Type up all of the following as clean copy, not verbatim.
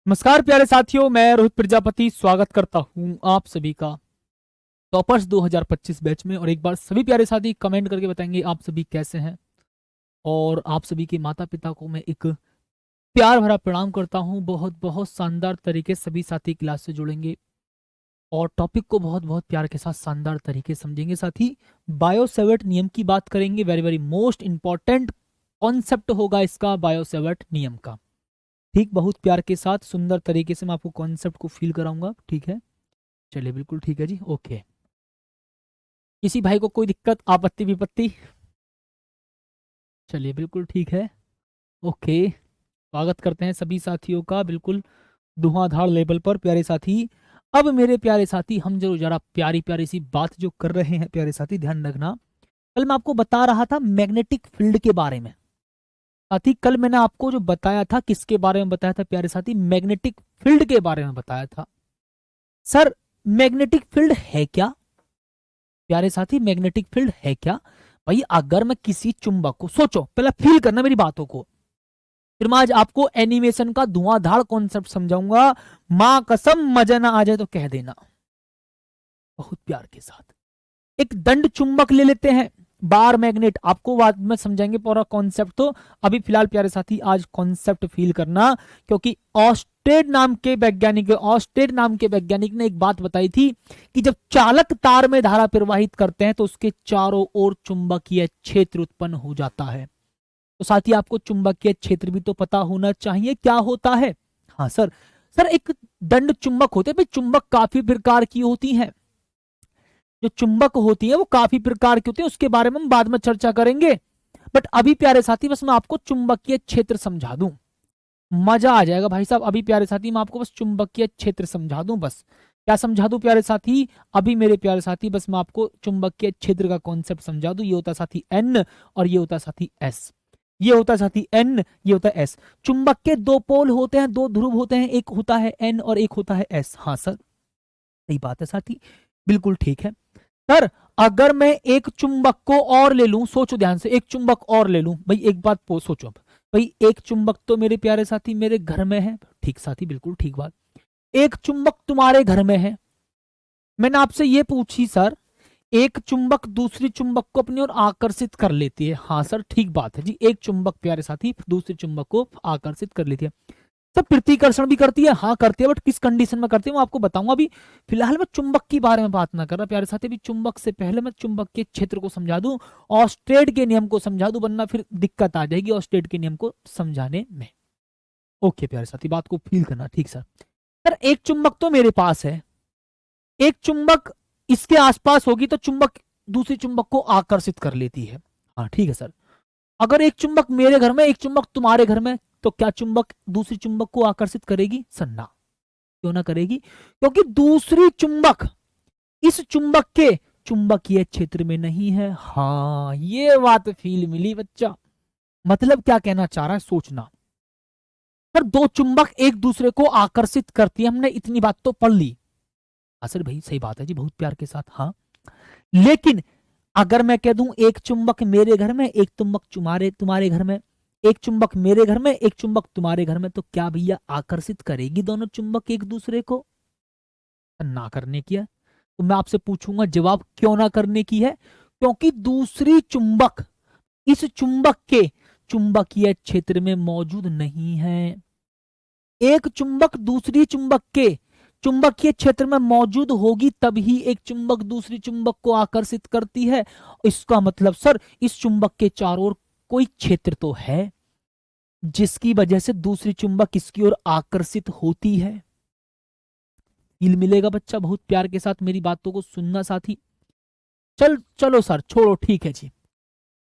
नमस्कार प्यारे साथियों, मैं रोहित प्रजापति स्वागत करता हूं आप सभी का टॉपर्स 2025 बैच में। और एक बार सभी प्यारे साथी कमेंट करके बताएंगे आप सभी कैसे हैं। और आप सभी के माता पिता को मैं एक प्यार भरा प्रणाम करता हूं। बहुत बहुत शानदार तरीके से सभी साथी क्लास से जुड़ेंगे और टॉपिक को बहुत बहुत प्यार के साथ शानदार तरीके से समझेंगे। साथी बायोसेवर्ट नियम की बात करेंगे। Very very most important concept होगा इसका, बायोसेवर्ट नियम का। ठीक, बहुत प्यार के साथ सुंदर तरीके से मैं आपको कॉन्सेप्ट को फील कराऊंगा। ठीक है, चलिए बिल्कुल ठीक है जी। ओके, किसी भाई को कोई दिक्कत आपत्ति विपत्ति? चलिए बिल्कुल ठीक है। ओके, स्वागत करते हैं सभी साथियों का बिल्कुल धुआंधार लेवल पर प्यारे साथी। अब मेरे प्यारे साथी, हम जो जरा प्यारी प्यारी सी बात जो कर रहे हैं प्यारे साथी, ध्यान रखना। कल मैं आपको बता रहा था मैग्नेटिक फील्ड के बारे में। साथी कल मैंने आपको जो बताया था, किसके बारे में बताया था प्यारे साथी? मैग्नेटिक फील्ड के बारे में बताया था। सर मैग्नेटिक फील्ड है क्या प्यारे साथी? मैग्नेटिक फील्ड है क्या भाई? अगर मैं किसी चुंबक को, सोचो पहले फील करना मेरी बातों को, फिर मैं आज आपको एनिमेशन का धुआंधार कॉन्सेप्ट समझाऊंगा। मां कसम मजा ना आ जाए तो कह देना, बहुत प्यार के साथ। एक दंड चुंबक ले लेते हैं, बार मैग्नेट। आपको बाद में समझाएंगे पूरा कॉन्सेप्ट, तो अभी फिलहाल प्यारे साथी आज कॉन्सेप्ट फील करना। क्योंकि ऑस्टेड नाम के वैज्ञानिक ने एक बात बताई थी कि जब चालक तार में धारा प्रवाहित करते हैं तो उसके चारों ओर चुंबकीय क्षेत्र उत्पन्न हो जाता है। तो साथी आपको चुंबकीय क्षेत्र भी तो पता होना चाहिए क्या होता है। हाँ सर। सर एक दंड चुंबक होते हैं भाई, चुंबक काफी प्रकार की होती हैं। जो चुंबक होती है वो काफी प्रकार की होती है, उसके बारे में हम बाद में चर्चा करेंगे। बट अभी प्यारे साथी बस मैं आपको चुंबकीय क्षेत्र समझा दूं, मजा आ जाएगा भाई साहब। अभी प्यारे साथी मैं आपको बस चुंबकीय क्षेत्र समझा दूं, बस क्या समझा दूं प्यारे साथी? अभी मेरे प्यारे साथी बस मैं आपको चुंबकीय क्षेत्र का कॉन्सेप्ट समझा दूं। ये होता साथी एन और ये होता साथी एस। ये होता साथी एन, ये होता एस। चुंबक के दो पोल होते हैं, दो ध्रुव होते हैं, एक होता है एन और एक होता है एस। हाँ सर, सही बात है साथी, बिल्कुल ठीक है। सर अगर मैं एक चुंबक को और ले लूं, सोचो ध्यान से, एक चुंबक और ले लूं भाई, एक बात सोचो अब भाई, एक चुंबक तो मेरे प्यारे साथी मेरे घर में है। ठीक साथी, बिल्कुल ठीक बात। एक चुंबक तुम्हारे घर में है। मैंने आपसे ये पूछी सर, एक चुंबक दूसरी चुंबक को अपनी ओर आकर्षित कर लेती है। हाँ सर, ठीक बात है जी, एक चुंबक प्यारे साथी दूसरे चुंबक को आकर्षित कर लेती है। सब प्रतिकर्षण भी करती है, हाँ करती है, बट किस कंडीशन में करती है वो आपको बताऊंगा। अभी फिलहाल मैं चुंबक की बारे में बात ना कर रहा प्यारे साथी। अभी चुंबक से पहले मैं चुंबक के क्षेत्र को समझा दूं, ऑस्टेड के नियम को समझा दूं, वरना फिर दिक्कत आ जाएगी ऑस्टेड के नियम को समझाने में। ओके प्यारे साथी, बात को फील करना। ठीक सर। सर एक चुंबक तो मेरे पास है, एक चुंबक इसके आसपास होगी तो चुंबक दूसरी चुंबक को आकर्षित कर लेती है। हाँ ठीक है सर। अगर एक चुंबक मेरे घर में, एक चुंबक तुम्हारे घर में, तो क्या चुंबक दूसरी चुंबक को आकर्षित करेगी? सर ना, क्यों ना करेगी? क्योंकि दूसरी चुंबक इस चुंबक के चुंबकीय क्षेत्र में नहीं है। हाँ ये बात फील मिली बच्चा। मतलब क्या कहना चाह रहा है सोचना। सर दो चुंबक एक दूसरे को आकर्षित करती है, हमने इतनी बात तो पढ़ ली। हाँ सर भाई सही बात है जी, बहुत प्यार के साथ। हाँ लेकिन अगर मैं कह दूं एक चुंबक मेरे घर में, एक चुंबक तुम्हारे घर में, एक चुंबक मेरे घर में, एक चुंबक तुम्हारे घर में, तो क्या भैया आकर्षित करेगी दोनों चुंबक एक दूसरे को? ना करने की है। तो मैं आपसे पूछूंगा जवाब क्यों ना करने की है? क्योंकि दूसरी चुंबक इस चुंबक के चुंबकीय क्षेत्र में मौजूद नहीं है। एक चुंबक दूसरी चुंबक के चुंबकीय क्षेत्र में मौजूद होगी तभी एक चुंबक दूसरी चुंबक को आकर्षित करती है। इसका मतलब सर इस चुंबक के चारों ओर कोई क्षेत्र तो है जिसकी वजह से दूसरी चुंबक इसकी ओर आकर्षित होती है। फील मिलेगा बच्चा, बहुत प्यार के साथ मेरी बातों को सुनना साथी। चलो सर छोड़ो, ठीक है जी।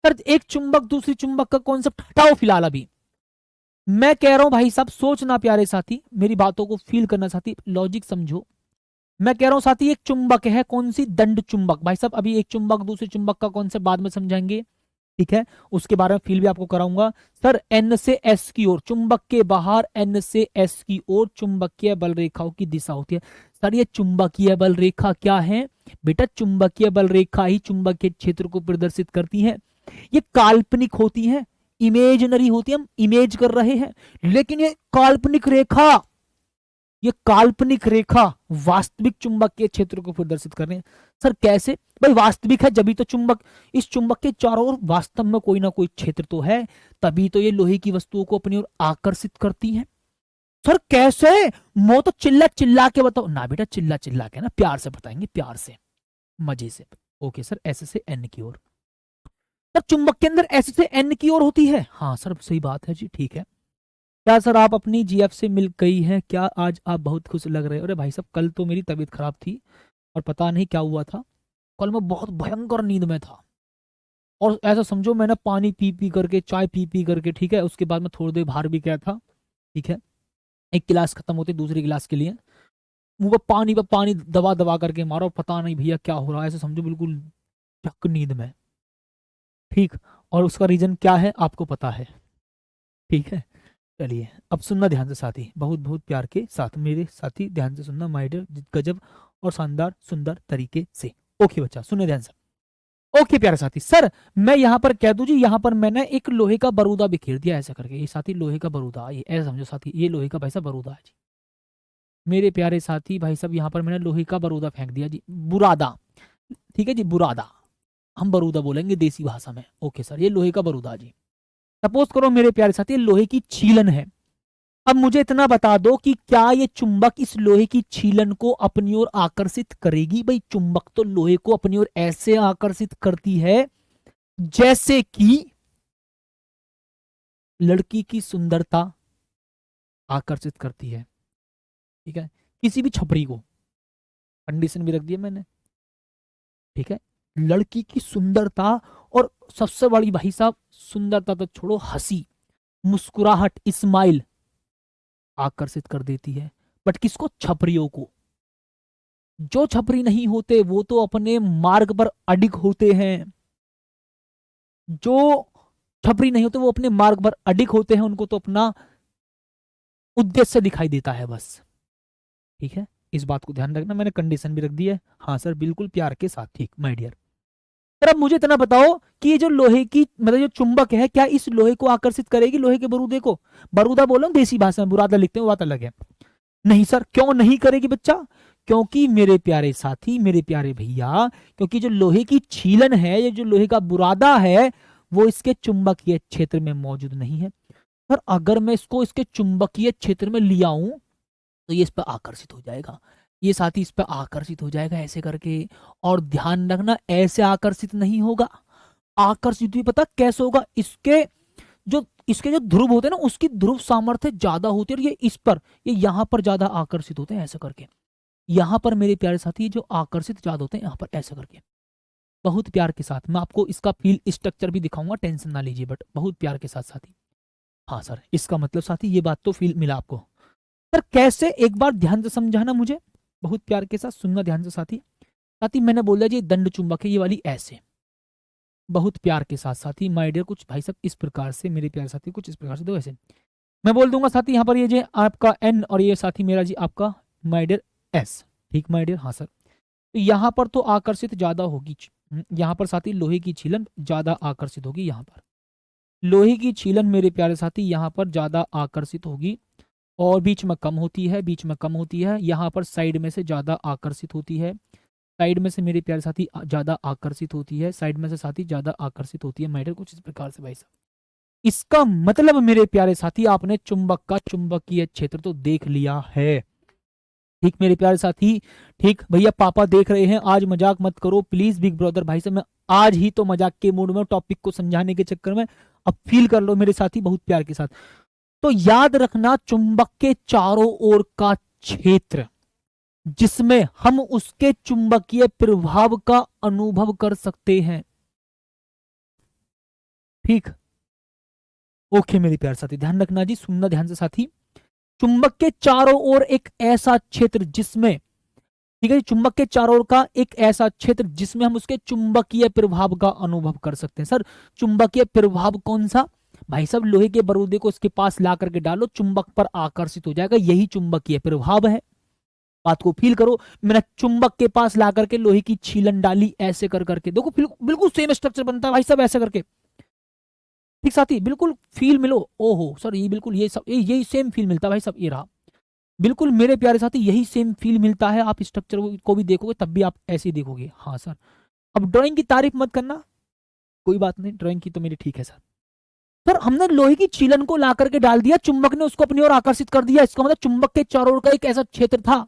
सर एक चुंबक दूसरी चुंबक का कॉन्सेप्ट हटाओ फिलहाल। अभी मैं कह रहा हूं भाई साहब, सोचना प्यारे साथी, मेरी बातों को फील करना साथी, लॉजिक समझो। मैं कह रहा हूं साथी एक चुंबक है, कौन सी? दंड चुंबक। भाई साहब अभी एक चुंबक दूसरे चुंबक का कॉन्सेप्ट बाद में समझाएंगे, ठीक है? उसके बारे में फील भी आपको कराऊंगा। सर एन से एस की ओर, चुंबक के बाहर एन से एस की ओर चुंबकीय बल रेखाओं की दिशा होती है। सर ये चुंबकीय बल रेखा क्या है बेटा? चुंबकीय बल रेखा ही चुंबकीय क्षेत्र को प्रदर्शित करती है। ये काल्पनिक होती है, इमेजनरी होती है, हम इमेज कर रहे हैं, लेकिन ये काल्पनिक रेखा ये काल्पनिक रेखा वास्तविक चुंबकीय क्षेत्र को प्रदर्शित कर रहे हैं। सर कैसे? भाई वास्तविक है जब तो चुंबक, इस चुंबक के चारों ओर वास्तव में कोई ना कोई क्षेत्र तो है, तभी तो ये लोहे की वस्तुओं को अपनी ओर आकर्षित करती है। सर कैसे? मो तो चिल्ला चिल्ला के बताओ ना बेटा, चिल्ला चिल्ला के ना, प्यार से बताएंगे, प्यार से, मजे से। ओके सर, ऐसे से एन की ओर। सर चुंबक के अंदर ऐसे से एन की ओर होती है? हाँ सर सही बात है जी, ठीक है। क्या सर आप अपनी जीएफ से मिल गई हैं क्या? आज आप बहुत खुश लग रहे हो। अरे भाई साहब कल तो मेरी तबीयत खराब थी और पता नहीं क्या हुआ था, कल मैं बहुत भयंकर नींद में था, और ऐसा समझो मैंने पानी पी पी करके, चाय पी पी करके, ठीक है, उसके बाद मैं थोड़ी देर बाहर भी गया था, ठीक है, एक गिलास खत्म होते दूसरी गिलास के लिए मुंह पर पानी दबा दबा करके मारो, पता नहीं भैया क्या हो रहा है, ऐसे समझो बिल्कुल चक नींद में, ठीक। और उसका रीजन क्या है आपको पता है, ठीक है। चलिए अब सुनना ध्यान से साथी, बहुत बहुत प्यार के साथ मेरे साथी ध्यान से सुनना, माय डियर, गजब और शानदार सुंदर तरीके से। ओके बच्चा सुनने ध्यान से। ओके प्यारे साथी, सर मैं यहाँ पर कह दूं जी, यहाँ पर मैंने एक लोहे का बरूदा बिखेर दिया ऐसा करके, ये साथी लोहे का बरूदा, ये ऐसा समझो साथी, ये लोहे का भाई साहब बरूदा है जी मेरे प्यारे साथी भाई साहब, यहाँ पर मैंने लोहे का बरूदा फेंक दिया जी, बुरादा, ठीक है जी, बुरादा, हम बरूदा बोलेंगे देसी भाषा में। ओके सर, ये लोहे का बरूदा जी। सपोज करो मेरे प्यारे साथी ये लोहे की छीलन है, अब मुझे इतना बता दो कि क्या ये चुंबक इस लोहे की छीलन को अपनी ओर आकर्षित करेगी? भाई चुंबक तो लोहे को अपनी ओर ऐसे आकर्षित करती है जैसे कि लड़की की सुंदरता आकर्षित करती है, ठीक है, किसी भी छपरी को, कंडीशन भी रख दिया मैंने, ठीक है, लड़की की सुंदरता, और सबसे बड़ी भाई साहब सुंदरता तो छोड़ो, हंसी, मुस्कुराहट, स्माइल आकर्षित कर देती है, बट किसको? छपरियों को। जो छपरी नहीं होते वो तो अपने मार्ग पर अडिग होते हैं, जो छपरी नहीं होते वो अपने मार्ग पर अडिग होते हैं, उनको तो अपना उद्देश्य दिखाई देता है बस, ठीक है, इस बात को ध्यान रखना, मैंने कंडीशन भी रख दी है। हाँ सर बिल्कुल प्यार के साथ, ठीक माय डियर। सर अब मुझे इतना बताओ कि ये जो लोहे की मतलब जो चुंबक है, क्या इस लोहे को आकर्षित करेगी, लोहे के बरूदे को? बरूदा बोलो देसी भाषा में, बुरादा लिखते हैं वो बात अलग है। नहीं सर, क्यों नहीं करेगी बच्चा? क्योंकि मेरे प्यारे साथी, मेरे प्यारे भैया, क्योंकि जो लोहे की छीलन है, ये जो लोहे का बुरादा है, वो इसके चुंबकीय क्षेत्र में मौजूद नहीं है। पर अगर मैं इसको इसके चुंबकीय क्षेत्र में ले आऊं तो ये इस पर आकर्षित हो जाएगा, ये साथी इस पर आकर्षित हो जाएगा ऐसे करके। और ध्यान रखना, ऐसे आकर्षित नहीं होगा, आकर्षित भी पता कैसे होगा? इसके जो ध्रुव होते हैं ना, उसकी ध्रुव सामर्थ्य ज्यादा होती है, और ये इस पर, ये यहां पर ज्यादा आकर्षित होते हैं ऐसा करके, यहां पर मेरे प्यारे साथी जो आकर्षित ज्यादा होते हैं यहां पर ऐसा करके। बहुत प्यार के साथ मैं आपको इसका फील स्ट्रक्चर भी दिखाऊंगा, टेंशन ना लीजिए, बट बहुत प्यार के साथ साथी। हाँ सर, इसका मतलब साथी ये बात तो फील मिला आपको। सर कैसे? एक बार ध्यान से समझाना मुझे, बहुत प्यार के साथ सुनना ध्यान से साथी। साथी मैंने बोला जी दंड चुंबक है ये वाली, ऐसे बहुत प्यार के साथ साथी, माय डियर, कुछ भाई साहब इस प्रकार से मेरे प्यारे साथी, कुछ इस प्रकार से दो ऐसे मैं बोल दूंगा साथी, यहाँ पर ये जो आपका एन और ये साथी मेरा जी आपका माय डियर एस, ठीक माय डियर। हाँ सर, तो यहाँ पर तो आकर्षित ज्यादा होगी, यहाँ पर साथी लोहे की छीलन ज्यादा आकर्षित होगी, यहाँ पर लोहे की छीलन मेरे प्यारे साथी यहाँ पर ज्यादा आकर्षित होगी, और बीच में कम होती है, बीच में कम होती है, यहाँ पर साइड में से ज्यादा आकर्षित होती है, साइड में से मेरे प्यारे साथी ज्यादा आकर्षित होती है, साइड में से साथी ज्यादा आकर्षित होती है, मैटर कुछ इस प्रकार से भाई साहब। इसका मतलब मेरे प्यारे साथी आपने चुंबक का चुंबकीय क्षेत्र तो देख लिया है, ठीक मेरे प्यारे साथी, ठीक भैया पापा देख रहे हैं, आज मजाक मत करो प्लीज बिग ब्रदर भाई साहब, मैं आज ही तो मजाक के मूड में, टॉपिक को समझाने के चक्कर में, अब फील कर लो मेरे साथी बहुत प्यार के साथ। तो याद रखना, चुंबक के चारों ओर का क्षेत्र जिसमें हम उसके चुंबकीय प्रभाव का अनुभव कर सकते हैं, ठीक। ओके मेरे प्यारे साथी, ध्यान रखना जी, सुनना ध्यान से साथी। चुंबक के चारों ओर एक ऐसा क्षेत्र जिसमें, ठीक है, चुंबक के चारों ओर का एक ऐसा क्षेत्र जिसमें हम उसके चुंबकीय प्रभाव का अनुभव कर सकते हैं। सर चुंबकीय प्रभाव कौन सा? भाई साहब लोहे के बरूदे को उसके पास ला करके डालो, चुंबक पर आकर्षित हो जाएगा, यही चुंबकीय प्रभाव है। बात को फील करो, मैंने चुंबक के पास ला करके लोहे की छीलन डाली, ऐसे कर करके देखो बिल्कुल सेम स्ट्रक्चर बनता है भाई साहब, ऐसे करके, ठीक साथी, बिल्कुल फील मिलो। ओहो सर ये बिल्कुल ये सब यही सेम फील मिलता है भाई साहब, ये रहा। बिल्कुल मेरे प्यारे साथी यही सेम फील मिलता है। आप स्ट्रक्चर को भी देखोगे तब भी आप ऐसे ही देखोगे। हाँ सर, अब ड्राइंग की तारीफ मत करना, कोई बात नहीं, ड्राइंग की तो मेरी ठीक है सर। सर हमने लोहे की छीलन को ला करके डाल दिया, चुंबक ने उसको अपनी ओर आकर्षित कर दिया। इसका मतलब चुंबक के चारों ओर का एक ऐसा क्षेत्र था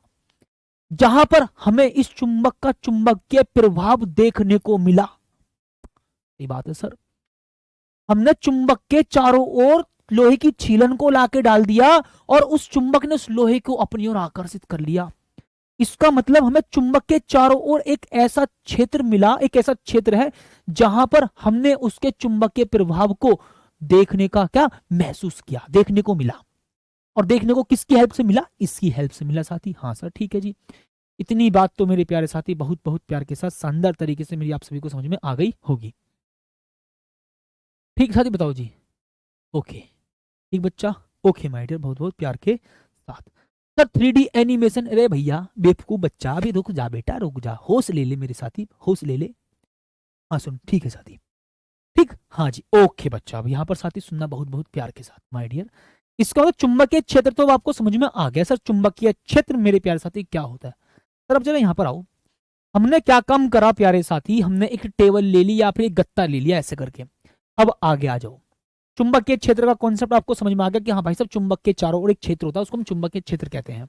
जहां पर हमें इस चुंबक का चुंबकीय प्रभाव देखने को मिला। ये बात है सर, हमने चुंबक के चारों ओर लोहे की छीलन को लाके डाल दिया और उस चुंबक ने उस लोहे को अपनी ओर आकर्षित कर लिया। इसका मतलब हमें चुंबक के चारों ओर एक ऐसा क्षेत्र मिला, एक ऐसा क्षेत्र है जहां पर हमने उसके चुंबकीय प्रभाव को देखने का क्या महसूस किया, देखने को मिला। और देखने को किसकी हेल्प से मिला? इसकी हेल्प से मिला साथी। हाँ सर ठीक है जी, इतनी बात तो मेरे प्यारे साथी बहुत बहुत प्यार के साथ शानदार तरीके से मेरी आप सभी को समझ में आ गई होगी। ठीक साथी, बताओ जी। ओके ठीक बच्चा, ओके माय डियर, बहुत बहुत प्यार के साथ। सर 3D एनिमेशन, अरे भैया बेवकूफ बच्चा, अभी रुक जा बेटा, रुक जा, होश ले ले मेरे साथी, होश ले ले। हाँ सुन, ठीक है साथी, ठीक, हाँ जी ओके बच्चा। अब यहाँ पर साथी सुनना बहुत बहुत प्यार के साथ माय डियर। इसका मतलब चुंबकीय क्षेत्र तो आपको समझ में आ गया। सर चुंबकीय क्षेत्र मेरे प्यारे साथी क्या होता है? सर अब जरा यहाँ पर आओ, हमने क्या काम करा प्यारे साथी, हमने एक टेबल ले ली या फिर एक गत्ता ले लिया ऐसे करके। अब आगे आ जाओ, चुंबकीय क्षेत्र का कॉन्सेप्ट आपको समझ में आ गया कि हाँ भाई साहब चुंबक के चारों ओर एक क्षेत्र होता है, उसको हम चुंबकीय क्षेत्र कहते हैं।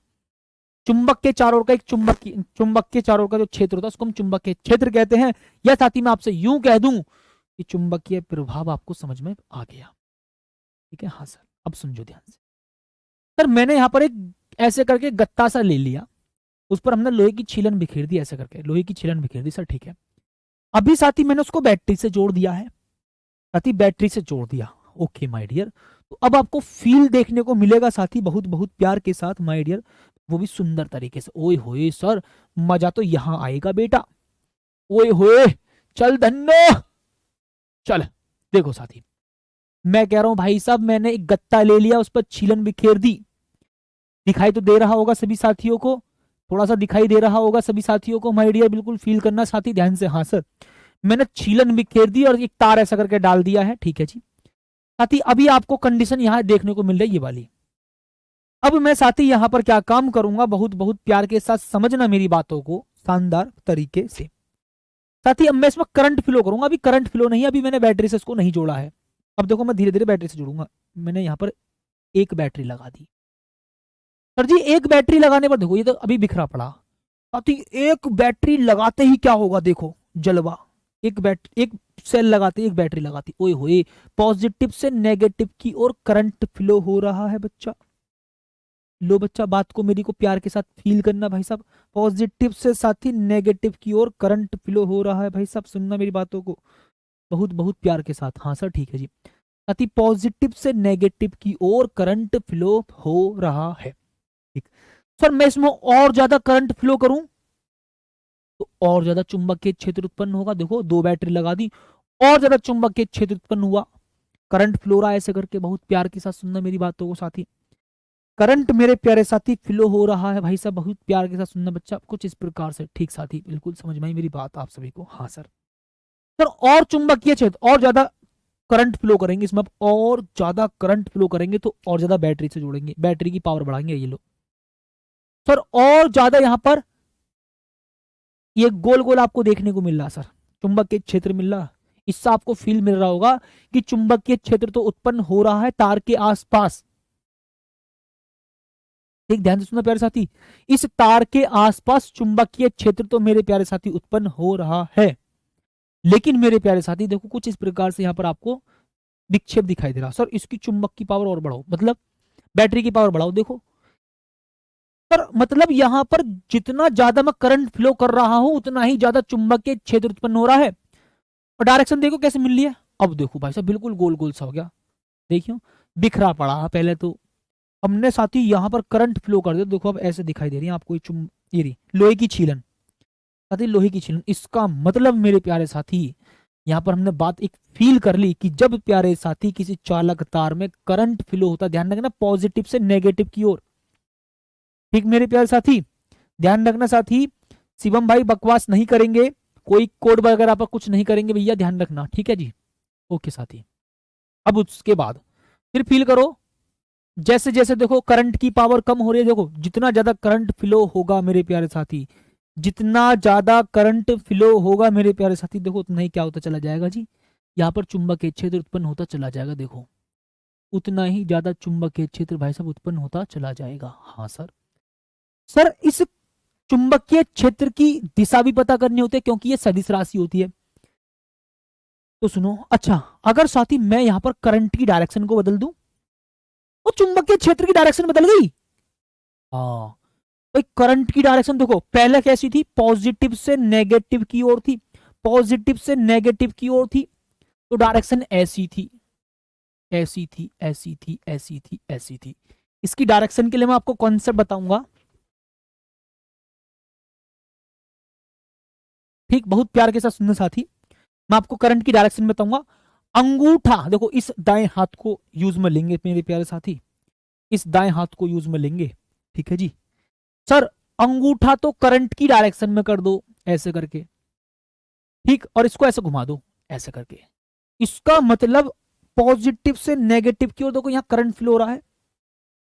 चुंबक के चारों ओर का एक चुंबक के चारों ओर का जो क्षेत्र होता है उसको हम चुंबकीय क्षेत्र कहते हैं। या साथी मैं आपसे यूं कह दूं कि चुंबकीय प्रभाव आपको समझ में आ गया, ठीक है? हाँ सर, अब सुन ध्यान से। सर मैंने यहां पर एक ऐसे करके गत्ता सा ले लिया, उस पर हमने लोहे की छीलन बिखेर दी, ऐसे करके लोहे की छीलन बिखेर दी। सर ठीक है, अभी साथी मैंने उसको बैटरी से जोड़ दिया है, साथी बैटरी से जोड़ दिया। ओके माय डियर, तो अब आपको फील देखने को मिलेगा साथी बहुत बहुत प्यार के साथ माय डियर, वो भी सुंदर तरीके से। ओए होए सर, मजा तो यहां आएगा बेटा, ओए होए, चल धन्नो, चल। देखो साथी, मैं कह रहा हूं भाई साहब मैंने एक गत्ता ले लिया, उस पर छीलन बिखेर दी। दिखाई तो दे रहा होगा सभी साथियों को, थोड़ा सा दिखाई दे रहा होगा सभी साथियों को माय डियर, बिल्कुल फील करना साथी ध्यान से। हाँ सर, मैंने छीलन बिखेर दी और एक तार ऐसा करके डाल दिया है, ठीक है जी साथी। अभी आपको कंडीशन यहां देखने को मिल रही है ये वाली। अब मैं साथी यहां पर क्या काम करूंगा, बहुत बहुत प्यार के साथ समझना मेरी बातों को शानदार तरीके से साथी। अब मैं इसमें करंट फ्लो करूंगा, अभी करंट फ्लो नहीं, अभी मैंने बैटरी से इसको नहीं जोड़ा है। अब देखो मैं धीरे धीरे बैटरी से जोड़ूंगा। मैंने यहाँ पर एक बैटरी लगा दी। सर जी एक बैटरी लगाने पर देखो ये तो अभी बिखरा पड़ा साथी, एक बैटरी लगाते ही क्या होगा देखो, जलवा। एक सेल लगाते, एक बैटरी लगाती, ओए होए, पॉजिटिव से नेगेटिव की ओर करंट फ्लो हो रहा है बच्चा। लो बच्चा, बात को मेरी को प्यार के साथ फील करना भाई साहब, पॉजिटिव से साथी नेगेटिव की ओर करंट फ्लो हो रहा है भाई साहब, सुनना मेरी बातों को बहुत बहुत प्यार के साथ। हाँ सर ठीक है जी साथी, पॉजिटिव से नेगेटिव की ओर करंट फ्लो हो रहा है, ठीक। सर मैं इसमें और ज्यादा करंट फ्लो करूं तो और ज्यादा चुंबकीय क्षेत्र उत्पन्न होगा। देखो दो बैटरी लगा दी, और ज्यादा चुंबकीय क्षेत्र उत्पन्न हुआ, करंट फ्लो रहा है ऐसे करके। बहुत प्यार के साथ सुनना मेरी बातों को साथी, करंट मेरे प्यारे साथी फ्लो हो रहा है भाई साहब, बहुत प्यार के साथ सुनना बच्चा, कुछ इस प्रकार से, ठीक साथी, बिल्कुल समझ में आई मेरी बात आप सभी को। हाँ सर, सर और चुंबकीय क्षेत्र और ज्यादा करंट फ्लो करेंगे इसमें, और ज्यादा करंट फ्लो करेंगे तो और ज्यादा बैटरी से जोड़ेंगे, बैटरी की पावर बढ़ाएंगे ये लोग। सर और ज्यादा यहां पर ये गोल गोल आपको देखने को मिल रहा सर, चुंबकीय क्षेत्र मिल रहा, इससे आपको फील मिल रहा होगा कि चुंबकीय क्षेत्र तो उत्पन्न हो रहा है तार के आसपास। एक ध्यान से सुनना प्यारे साथी, इस तार के आसपास चुंबकीय क्षेत्र तो मेरे प्यारे साथी उत्पन्न हो रहा है। लेकिन मेरे प्यारे साथी देखो कुछ इस प्रकार से यहां पर आपको विक्षेप दिखाई दे रहा। सर इसकी चुंबक की पावर और बढ़ाओ, मतलब बैटरी की पावर बढ़ाओ। देखो सर मतलब यहां पर जितना ज्यादा मैं करंट फ्लो कर रहा हूं उतना ही ज्यादा चुंबकीय क्षेत्र उत्पन्न हो रहा है। और डायरेक्शन देखो कैसे मिल रही है। अब देखो भाई साहब बिल्कुल गोल गोल सा हो गया, देखियो बिखरा पड़ा पहले तो। हमने साथी यहां पर करंट फ्लो कर दिया, देखो अब ऐसे दिखाई दे रही है आपको ये रही लोहे की छीलन साथी, लोहे की छीलन। इसका मतलब मेरे प्यारे साथी यहां पर हमने बात एक फील कर ली कि जब प्यारे साथी किसी चालक तार में करंट फ्लो होता, ध्यान रखना पॉजिटिव से नेगेटिव की ओर, ठीक मेरे प्यारे साथी ध्यान रखना साथी। शिवम भाई बकवास नहीं करेंगे, कोई कोड वगैरह पर कुछ नहीं करेंगे भैया, ध्यान रखना, ठीक है जी। ओके साथी, अब उसके बाद फिर फील करो जैसे जैसे देखो करंट की पावर कम हो रही है, देखो जितना ज्यादा करंट फ्लो होगा मेरे प्यारे साथी, जितना ज्यादा करंट फ्लो होगा मेरे प्यारे साथी, देखो उतना ही क्या होता चला जाएगा जी, यहाँ पर चुंबकीय क्षेत्र उत्पन्न होता चला जाएगा। देखो उतना ही ज्यादा चुंबकीय क्षेत्र भाई साहब उत्पन्न होता चला जाएगा। हाँ सर। सर इस चुंबकीय क्षेत्र की दिशा भी पता करनी होती है क्योंकि ये सदिश राशि होती है। तो सुनो, अच्छा अगर साथी मैं यहां पर करंट की डायरेक्शन को बदल दूं, तो चुंबकीय क्षेत्र की डायरेक्शन बदल गई। हाँ, भाई करंट की डायरेक्शन देखो पहले कैसी थी, पॉजिटिव से नेगेटिव की ओर थी, पॉजिटिव से नेगेटिव की ओर थी, तो डायरेक्शन ऐसी थी, ऐसी थी, ऐसी थी, ऐसी थी, ऐसी थी। इसकी डायरेक्शन के लिए मैं आपको कॉन्सेप्ट बताऊंगा। ठीक, बहुत प्यार के साथ सुनना साथी, मैं आपको करंट की डायरेक्शन बताऊंगा। अंगूठा देखो इस दाएं हाथ को यूज में लेंगे मेरे प्यारे साथी, इस दाएं हाथ को यूज में लेंगे। ठीक है जी। सर अंगूठा तो करंट की डायरेक्शन में कर दो ऐसे करके, ठीक, और इसको ऐसे घुमा दो ऐसे करके, इसका मतलब पॉजिटिव से नेगेटिव की ओर देखो यहां करंट फ्लो हो रहा है,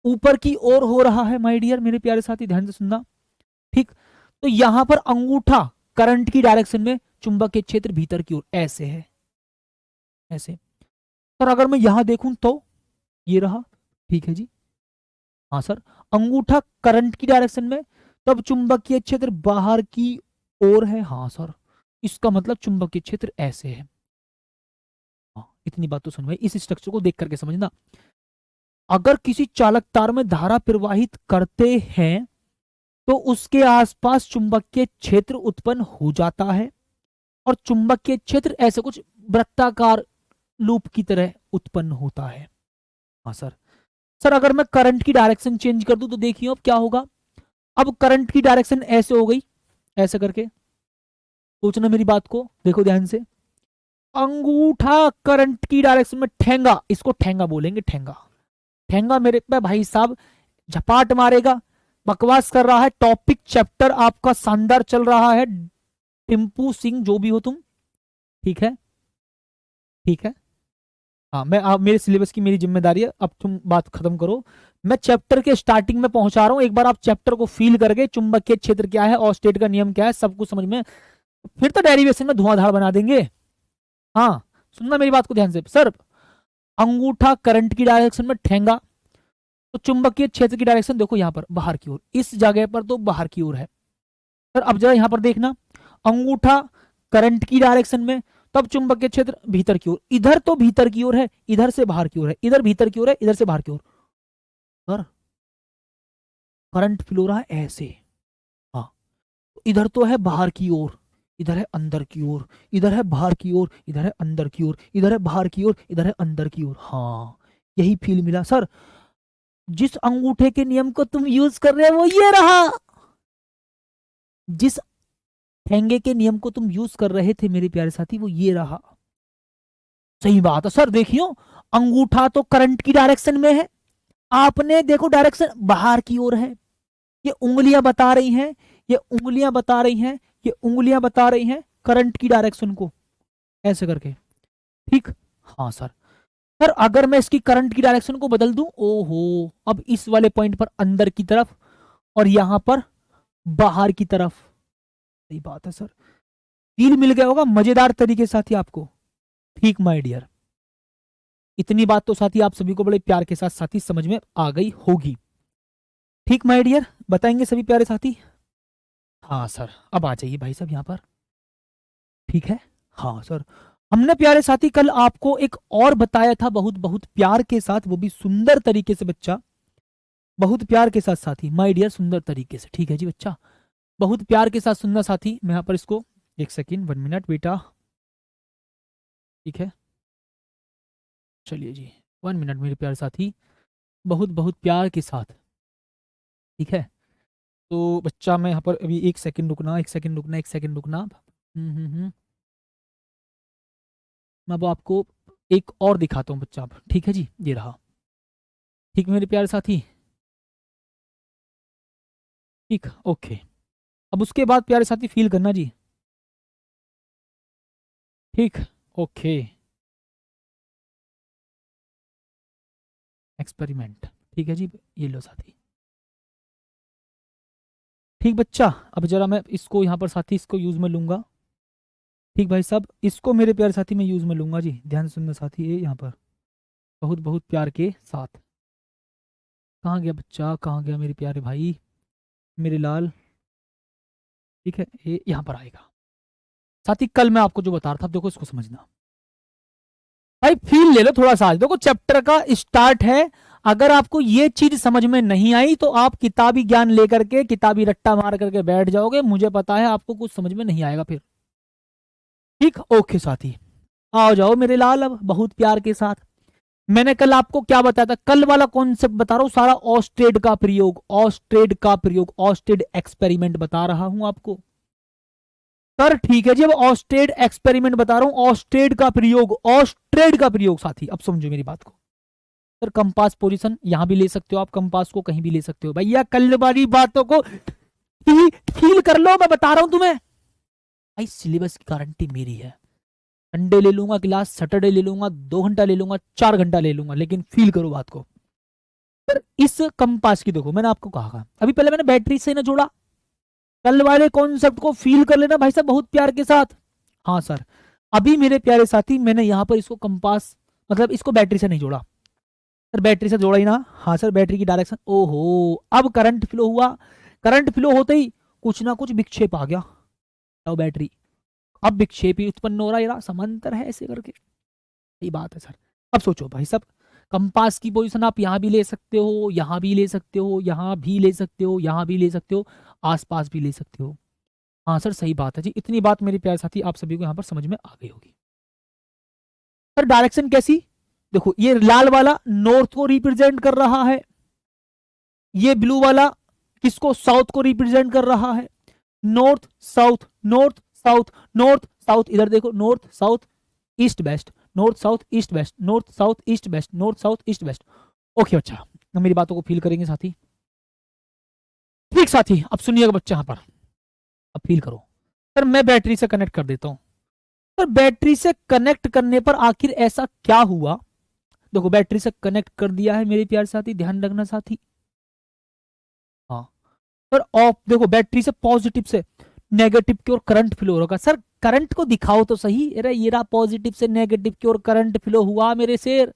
ऊपर की ओर हो रहा है माय डियर मेरे प्यारे साथी, ध्यान से सुनना। ठीक, तो यहां पर अंगूठा करंट की डायरेक्शन में, चुंबकीय क्षेत्र भीतर की ओर ऐसे है, ऐसे। सर अगर मैं यहां देखूं तो ये रहा, ठीक है जी। हाँ सर, अंगूठा करंट की डायरेक्शन में, तब चुंबकीय क्षेत्र बाहर की ओर है। हाँ सर, इसका मतलब चुंबकीय क्षेत्र ऐसे है। हाँ, इतनी बात तो सुन भाई, इस स्ट्रक्चर को देख करके समझना। अगर किसी चालक तार में धारा प्रवाहित करते हैं तो उसके आसपास चुंबकीय क्षेत्र उत्पन्न हो जाता है, और चुंबकीय क्षेत्र ऐसे कुछ वृत्ताकार लूप की तरह उत्पन्न होता है। हाँ सर। सर अगर मैं करंट की डायरेक्शन चेंज कर दूं तो देखिए अब क्या होगा, अब करंट की डायरेक्शन ऐसे हो गई, ऐसे करके, सोचना मेरी बात को, देखो ध्यान से। अंगूठा करंट की डायरेक्शन में, ठेंगा, इसको ठेंगा बोलेंगे, ठेंगा। ठेंगा मेरे पे भाई साहब झपाट मारेगा, बकवास कर रहा है, टॉपिक चैप्टर आपका शानदार चल रहा है, टिम्पू सिंह जो भी हो तुम, ठीक है, ठीक है। हाँ, मैं आप मेरे सिलेबस की मेरी जिम्मेदारी है, अब तुम बात खत्म करो। मैं चैप्टर के स्टार्टिंग में पहुंचा रहा हूं, एक बार आप चैप्टर को फील करके चुंबकीय क्षेत्र क्या है और स्टेट का नियम क्या है सब कुछ समझ में, फिर तो डेरिवेशन में धुआंधार बना देंगे। हाँ, सुनना मेरी बात को ध्यान से। सर अंगूठा करंट की डायरेक्शन में, ठेंगा तो चुंबकीय क्षेत्र की डायरेक्शन देखो यहां पर बाहर की ओर, इस जगह पर तो बाहर की ओर है। सर अब जरा यहां पर देखना, अंगूठा करंट की डायरेक्शन में, तब चुंबकीय क्षेत्र भीतर की ओर, इधर तो भीतर की ओर है, इधर से बाहर की ओर है, इधर भीतर की ओर है, इधर से बाहर की ओर। सर करंट फ्लो रहा है ऐसे। हाँ, इधर तो है बाहर की ओर, इधर है अंदर की ओर, इधर है बाहर की ओर, इधर है अंदर की ओर, इधर है बाहर की ओर, इधर है अंदर की ओर। हाँ, यही फील मिला सर। जिस अंगूठे के नियम को तुम यूज कर रहे हो वो ये रहा, जिस ठेंगे के नियम को तुम यूज कर रहे थे मेरे प्यारे साथी वो ये रहा। सही बात है सर, देखियो अंगूठा तो करंट की डायरेक्शन में है, आपने देखो डायरेक्शन बाहर की ओर है, ये उंगलियां बता रही हैं, ये उंगलियां बता रही हैं, ये उंगलियां बता रही हैं करंट की डायरेक्शन को, ऐसे करके। ठीक, हाँ सर। सर अगर मैं इसकी करंट की डायरेक्शन को बदल दूं, ओहो, अब इस वाले पॉइंट पर अंदर की तरफ और यहां पर बाहर की तरफ। सही बात है सर, फील मिल गया होगा मजेदार तरीके से साथी आपको। ठीक माय डियर, इतनी बात तो साथी आप सभी को बड़े प्यार के साथ साथी समझ में आ गई होगी। ठीक माय डियर, बताएंगे सभी प्यारे साथी। हाँ सर, अब आ जाइए भाई साहब यहाँ पर, ठीक है। हाँ सर, हमने प्यारे साथी कल आपको एक और बताया था बहुत बहुत प्यार के साथ, वो भी सुंदर तरीके से बच्चा, बहुत प्यार के साथ साथी माय डियर, सुंदर तरीके से, ठीक है जी बच्चा, बहुत प्यार के साथ सुनना साथी। मैं यहाँ पर इसको, एक सेकेंड, 1 मिनट बेटा, ठीक है, चलिए जी, 1 मिनट मेरे प्यारे साथी, बहुत बहुत प्यार के साथ, ठीक है। तो बच्चा मैं यहाँ पर अभी, एक सेकंड रुकना, एक सेकंड रुकना, एक सेकंड रुकना। मैं अब आपको एक और दिखाता हूँ बच्चा, अब ठीक है जी, ये रहा। ठीक मेरे प्यारे साथी, ठीक, ओके। अब उसके बाद प्यारे साथी फील करना जी, ठीक, ओके, एक्सपेरिमेंट, ठीक है जी, ये लो साथी। ठीक बच्चा, अब जरा मैं इसको यहाँ पर साथी इसको यूज में लूंगा। ठीक भाई साहब, इसको मेरे प्यारे साथी मैं यूज में लूंगा जी, ध्यान सुनना साथी, ये यहाँ पर बहुत बहुत प्यार के साथ। कहाँ गया बच्चा, कहाँ गया मेरे प्यारे भाई, मेरे लाल। ठीक है, ये यहाँ पर आएगा साथी। कल मैं आपको जो बता रहा था, देखो इसको समझना भाई, फील ले लो थोड़ा सा। देखो चैप्टर का स्टार्ट है, अगर आपको ये चीज समझ में नहीं आई तो आप किताबी ज्ञान लेकर के किताबी रट्टा मार करके बैठ जाओगे, मुझे पता है आपको कुछ समझ में नहीं आएगा फिर। ठीक, ओके साथी, आओ जाओ मेरे लाल, अब बहुत प्यार के साथ। मैंने कल आपको क्या बताया था, कल वाला कॉन्सेप्ट बता रहा हूं सारा, ऑस्टेड का प्रयोग, ऑस्टेड का प्रयोग, ऑस्टेड एक्सपेरिमेंट बता रहा हूं आपको। सर ठीक है जी, अब ऑस्टेड एक्सपेरिमेंट बता रहा हूं, ऑस्टेड का प्रयोग, ऑस्ट्रेड का प्रयोग साथी। अब समझो मेरी बात को। सर कंपास पोजीशन यहां भी ले सकते हो आप, कंपास को कहीं भी ले सकते हो भैया, कल वाली बातों को फील कर लो, मैं बता रहा हूं तुम्हें भाई, सिलेबस की गारंटी मेरी है। संडे ले लूंगा क्लास, सैटरडे ले लूंगा, 2 घंटा ले लूंगा, 4 घंटा ले लूंगा, लेकिन फील करो बात को। सर इस कंपास की देखो, मैंने आपको कहा अभी पहले, मैंने बैटरी से ना जोड़ा, कल वाले कॉन्सेप्ट को फील कर लेना भाई साहब बहुत प्यार के साथ। हाँ सर, अभी मेरे प्यारे साथी मैंने यहां पर इसको कंपास मतलब इसको बैटरी से नहीं जोड़ा। सर बैटरी से जोड़ा ही ना, हाँ सर बैटरी की डायरेक्शन, ओहो अब करंट फ्लो हुआ, करंट फ्लो होते ही कुछ ना कुछ विक्षेप आ गया, तो बैटरी अब विक्षेप ही उत्पन्न हो रहा है, समांतर है ऐसे करके, यही बात है सर। अब सोचो भाई साहब, कंपास की पोजीशन आप यहां भी ले सकते हो, यहां भी ले सकते हो, यहां भी ले सकते हो, यहां भी ले सकते हो, आसपास भी ले सकते हो। हाँ सर सही बात है जी, इतनी बात मेरे प्यारे साथी आप सभी को यहां पर समझ में आ गई होगी। सर डायरेक्शन कैसी, देखो ये लाल वाला नॉर्थ को रिप्रेजेंट कर रहा है, ये ब्लू वाला किसको, साउथ को रिप्रेजेंट कर रहा है। North south, north south, north south, इधर देखो north south east west, north south east west, north south east west, north south east west. Okay बच्चा, मेरी बातों को फील करेंगे साथी। ठीक साथी, अब सुनिएगा बच्चा यहां पर, अब फील करो। सर मैं बैटरी से कनेक्ट कर देता हूं। सर बैटरी से कनेक्ट करने पर आखिर ऐसा क्या हुआ, देखो बैटरी से कनेक्ट कर दिया है मेरे प्यारे साथी, ध्यान रखना साथी। हाँ सर, ऑफ देखो बैटरी से पॉजिटिव से नेगेटिव की ओर करंट फ्लो होगा। सर करंट को दिखाओ तो सही, अरे ये रहा पॉजिटिव से नेगेटिव की ओर करंट फ्लो हुआ मेरे शेर,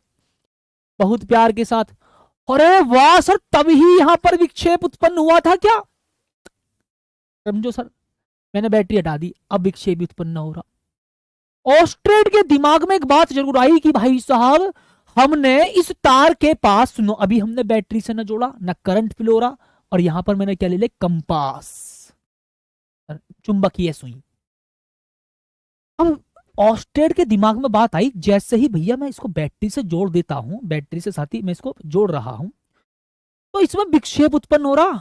बहुत प्यार के साथ। अरे वाह सर, तभी यहां पर विक्षेप उत्पन्न हुआ था क्या, समझो सर, मैंने बैटरी हटा दी, अब विक्षेप भी उत्पन्न हो रहा। ऑस्ट्रेड के दिमाग में एक बात जरूर आई कि भाई साहब हमने इस तार के पास, सुनो अभी हमने बैटरी से ना जोड़ा ना करंट फ्लो हो रहा, और यहां पर मैंने क्या ले लिया, कंपास, चुंबकीय सुई। अब ऑस्ट्रेड के दिमाग में बात आई, जैसे ही भैया मैं इसको बैटरी से जोड़ देता हूं, बैटरी से साथी मैं इसको जोड़ रहा हूं, तो इसमें विक्षेप उत्पन्न हो रहा।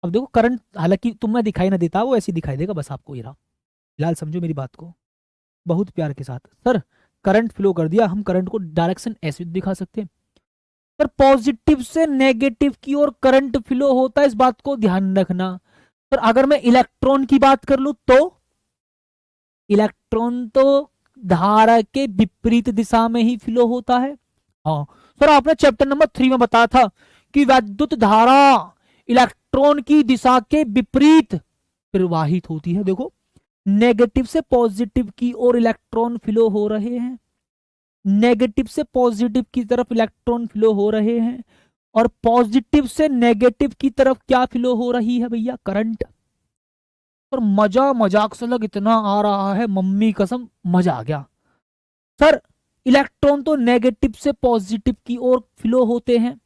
अब देखो करंट हालांकि तुम्हें दिखाई ना देता, वो ऐसे दिखाई देगा बस आपको, ये रहा। फिलहाल समझो मेरी बात को बहुत प्यार के साथ। सर करंट फ्लो कर दिया, हम करंट को डायरेक्शन ऐसे दिखा सकते हैं। सर पॉजिटिव से नेगेटिव की ओर करंट फ्लो होता है, इस बात को ध्यान रखना। सर अगर मैं इलेक्ट्रॉन की बात कर लूं तो इलेक्ट्रॉन तो धारा के विपरीत दिशा में ही फ्लो होता है। हाँ सर, आपने चैप्टर नंबर 3 में बताया था कि वैद्युत धारा इलेक्ट्रॉन की दिशा के विपरीत प्रवाहित होती है। देखो नेगेटिव से पॉजिटिव की ओर इलेक्ट्रॉन फ्लो हो रहे हैं, नेगेटिव से पॉजिटिव की तरफ इलेक्ट्रॉन फ्लो हो रहे हैं, और पॉजिटिव से नेगेटिव की तरफ क्या फ्लो हो रही है भैया, करंट। और मजा मजाक से लग इतना आ रहा है, मम्मी कसम मजा आ गया। सर इलेक्ट्रॉन तो नेगेटिव से पॉजिटिव की ओर फ्लो होते हैं,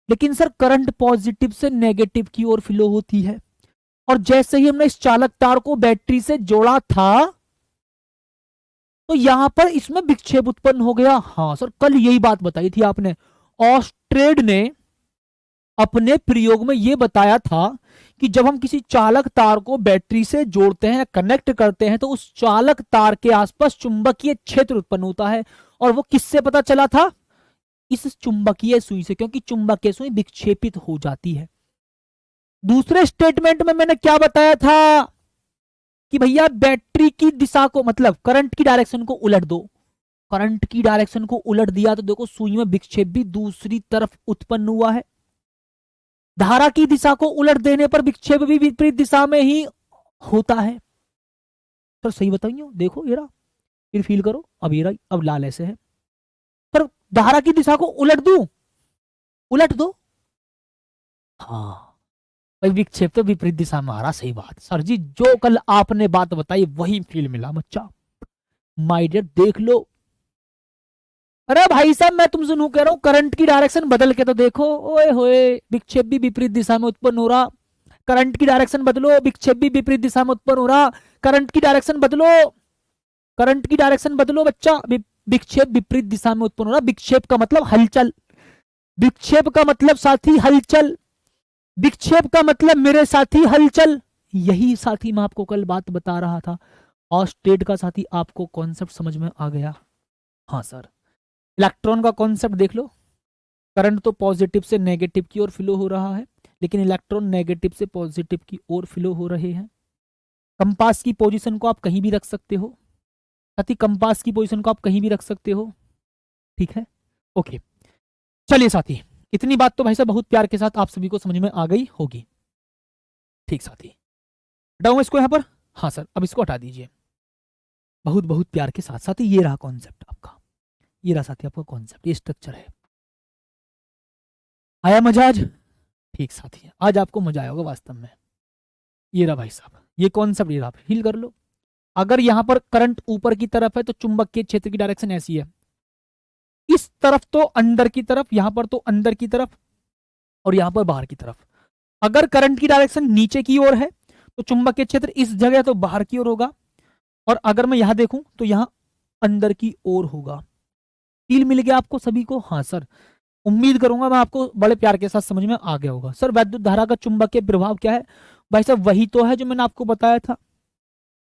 लेकिन सर करंट पॉजिटिव से नेगेटिव की ओर फ्लो होती है। और जैसे ही हमने इस चालक तार को बैटरी से जोड़ा था, तो यहां पर इसमें विक्षेप उत्पन्न हो गया। हाँ सर, कल यही बात बताई थी आपने, ऑस्ट्रेड ने अपने प्रयोग में यह बताया था कि जब हम किसी चालक तार को बैटरी से जोड़ते हैं, कनेक्ट करते हैं, तो उस चालक तार के आसपास चुंबकीय क्षेत्र उत्पन्न होता है। और वो किससे पता चला था, इस चुंबकीय सुई से, क्योंकि चुंबकीय सुई विक्षेपित हो जाती है। दूसरे स्टेटमेंट में मैंने क्या बताया था कि भैया बैटरी की दिशा को, मतलब करंट की डायरेक्शन को उलट दो, करंट की डायरेक्शन को उलट दिया तो देखो सुई में विक्षेप भी दूसरी तरफ उत्पन्न हुआ है। धारा की दिशा को उलट देने पर विक्षेप भी विपरीत दिशा में ही होता है। सर सही बताइए, देखो ये रहा, फिर फील करो, अब ये रहा, अब लाल ऐसे है। पर धारा की दिशा को उलट दूं, उलट दो, हाँ भाई विक्षेप तो विपरीत दिशा में आ रहा। सही बात सर जी, जो कल आपने बात बताई वही फील मिला बच्चा। माय डियर देख लो, अरे भाई साहब मैं तुमसे नू कह रहा हूं, करंट की डायरेक्शन बदल के तो देखो, ओए होए विक्षेप भी विपरीत दिशा में उत्पन्न हो रहा। करंट की डायरेक्शन बदलो, विक्षेप भी विपरीत दिशा में उत्पन्न हो रहा। करंट की डायरेक्शन बदलो, करंट की डायरेक्शन बदलो बच्चा, विक्षेप विपरीत दिशा में उत्पन्न हो रहा। विक्षेप का मतलब हलचल, विक्षेप का मतलब साथी हलचल, विक्षेप का मतलब मेरे साथी हलचल। यही साथी मैं आपको कल बात बता रहा था। और स्टेट का साथी आपको कॉन्सेप्ट समझ में आ गया? हाँ सर। इलेक्ट्रॉन का कॉन्सेप्ट देख लो, करंट तो पॉजिटिव से नेगेटिव की ओर फ्लो हो रहा है, लेकिन इलेक्ट्रॉन नेगेटिव से पॉजिटिव की ओर फ्लो हो रहे हैं। कंपास की पोजीशन को आप कहीं भी रख सकते हो साथी, कंपास की पोजीशन को आप कहीं भी रख सकते हो, ठीक है, ओके। चलिए साथी, इतनी बात तो भाई साहब बहुत प्यार के साथ आप सभी को समझ में आ गई होगी। ठीक साथी, हटाऊं इसको यहां पर? हाँ सर, अब इसको हटा दीजिए। बहुत बहुत प्यार के साथ साथी, ये रहा कॉन्सेप्ट आपका, ये रहा साथी आपका कॉन्सेप्ट, ये स्ट्रक्चर है। आया मजा आज? ठीक साथी, आज आपको मजा आया होगा वास्तव में। ये रहा भाई साहब, ये कॉन्सेप्ट, ये रहा, फील कर लो। अगर यहां पर करंट ऊपर की तरफ है तो चुंबकीय क्षेत्र की डायरेक्शन ऐसी है, इस तरफ तो अंदर की तरफ, यहां पर तो अंदर की तरफ, और यहां पर बाहर की तरफ। अगर करंट की डायरेक्शन नीचे की ओर है तो चुंबकीय क्षेत्र इस जगह तो बाहर की ओर होगा, और अगर मैं यहां देखूं तो यहां अंदर की ओर होगा। फील मिल गया आपको सभी को? हाँ सर, उम्मीद करूंगा मैं आपको बड़े प्यार के साथ समझ में आ गया होगा। सर वैद्युत धारा का चुंबकीय प्रभाव क्या है? भाई साहब वही तो है जो मैंने आपको बताया था,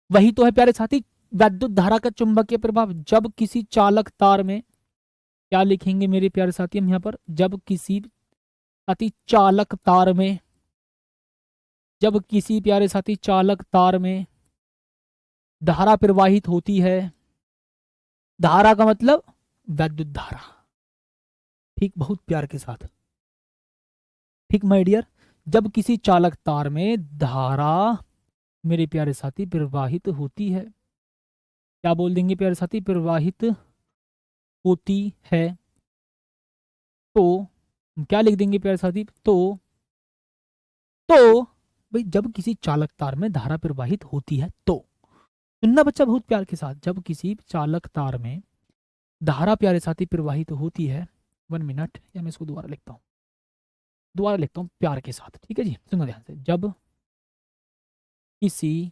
वही तो है प्यारे साथी। वैद्युत धारा का चुंबकीय प्रभाव, जब किसी चालक तार में, क्या लिखेंगे मेरे प्यारे साथी हम यहाँ पर, जब किसी साथी चालक तार में, जब किसी प्यारे साथी चालक तार में धारा प्रवाहित होती है, धारा का मतलब वैद्युत धारा, ठीक, बहुत प्यार के साथ, ठीक माय डियर। जब किसी चालक तार में धारा मेरे प्यारे साथी प्रवाहित होती है, क्या बोल देंगे प्यारे साथी, प्रवाहित होती है, तो क्या लिख देंगे प्यारे साथी, तो भाई जब किसी चालक तार में धारा प्रवाहित होती है तो, सुनना बच्चा बहुत प्यार के साथ, जब किसी चालक तार में धारा प्यारे साथी प्रवाहित होती है, 1 मिनट, या मैं इसको दोबारा लिखता हूँ, दोबारा लिखता हूँ प्यार के साथ, ठीक है जी, सुनो ध्यान से। जब किसी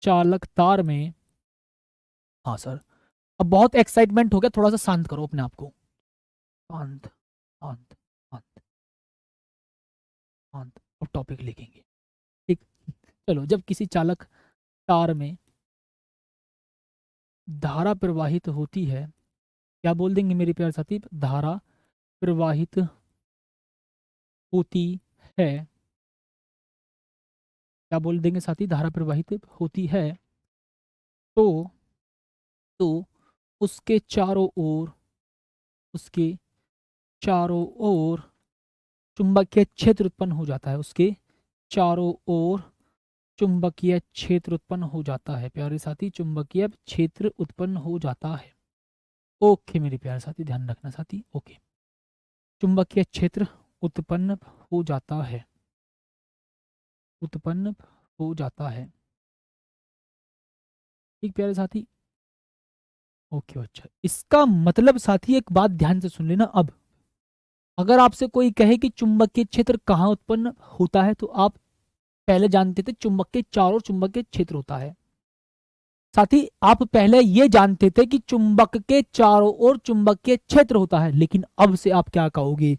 चालक तार में, हाँ सर, अब बहुत एक्साइटमेंट हो गया, थोड़ा सा शांत करो अपने आप को, शांत शांत शांत शांत, अब टॉपिक लिखेंगे, ठीक। चलो, जब किसी चालक तार में धारा प्रवाहित होती है, क्या बोल देंगे मेरे प्यारे साथी, धारा प्रवाहित होती है, क्या बोल देंगे साथी, धारा प्रवाहित होती है, तो उसके चारों ओर, उसके चारों ओर चुंबकीय क्षेत्र उत्पन्न हो जाता है, उसके चारों ओर चुंबकीय क्षेत्र उत्पन्न हो जाता है प्यारे साथी, चुंबकीय क्षेत्र उत्पन्न हो जाता है। ओके मेरे प्यारे साथी, ध्यान रखना साथी, ओके, चुंबकीय क्षेत्र उत्पन्न हो जाता है, उत्पन्न हो जाता है, ठीक प्यारे साथी, ओके। अच्छा, इसका मतलब साथी एक बात ध्यान से सुन लेना। अब अगर आपसे कोई कहे कि चुंबकीय क्षेत्र कहाँ उत्पन्न होता है, तो आप पहले जानते थे चुंबक के चारों चुंबकीय क्षेत्र होता है। साथी आप पहले ये जानते थे कि चुंबक के चारों ओर चुंबकीय क्षेत्र होता है, लेकिन अब से आप क्या कहोगे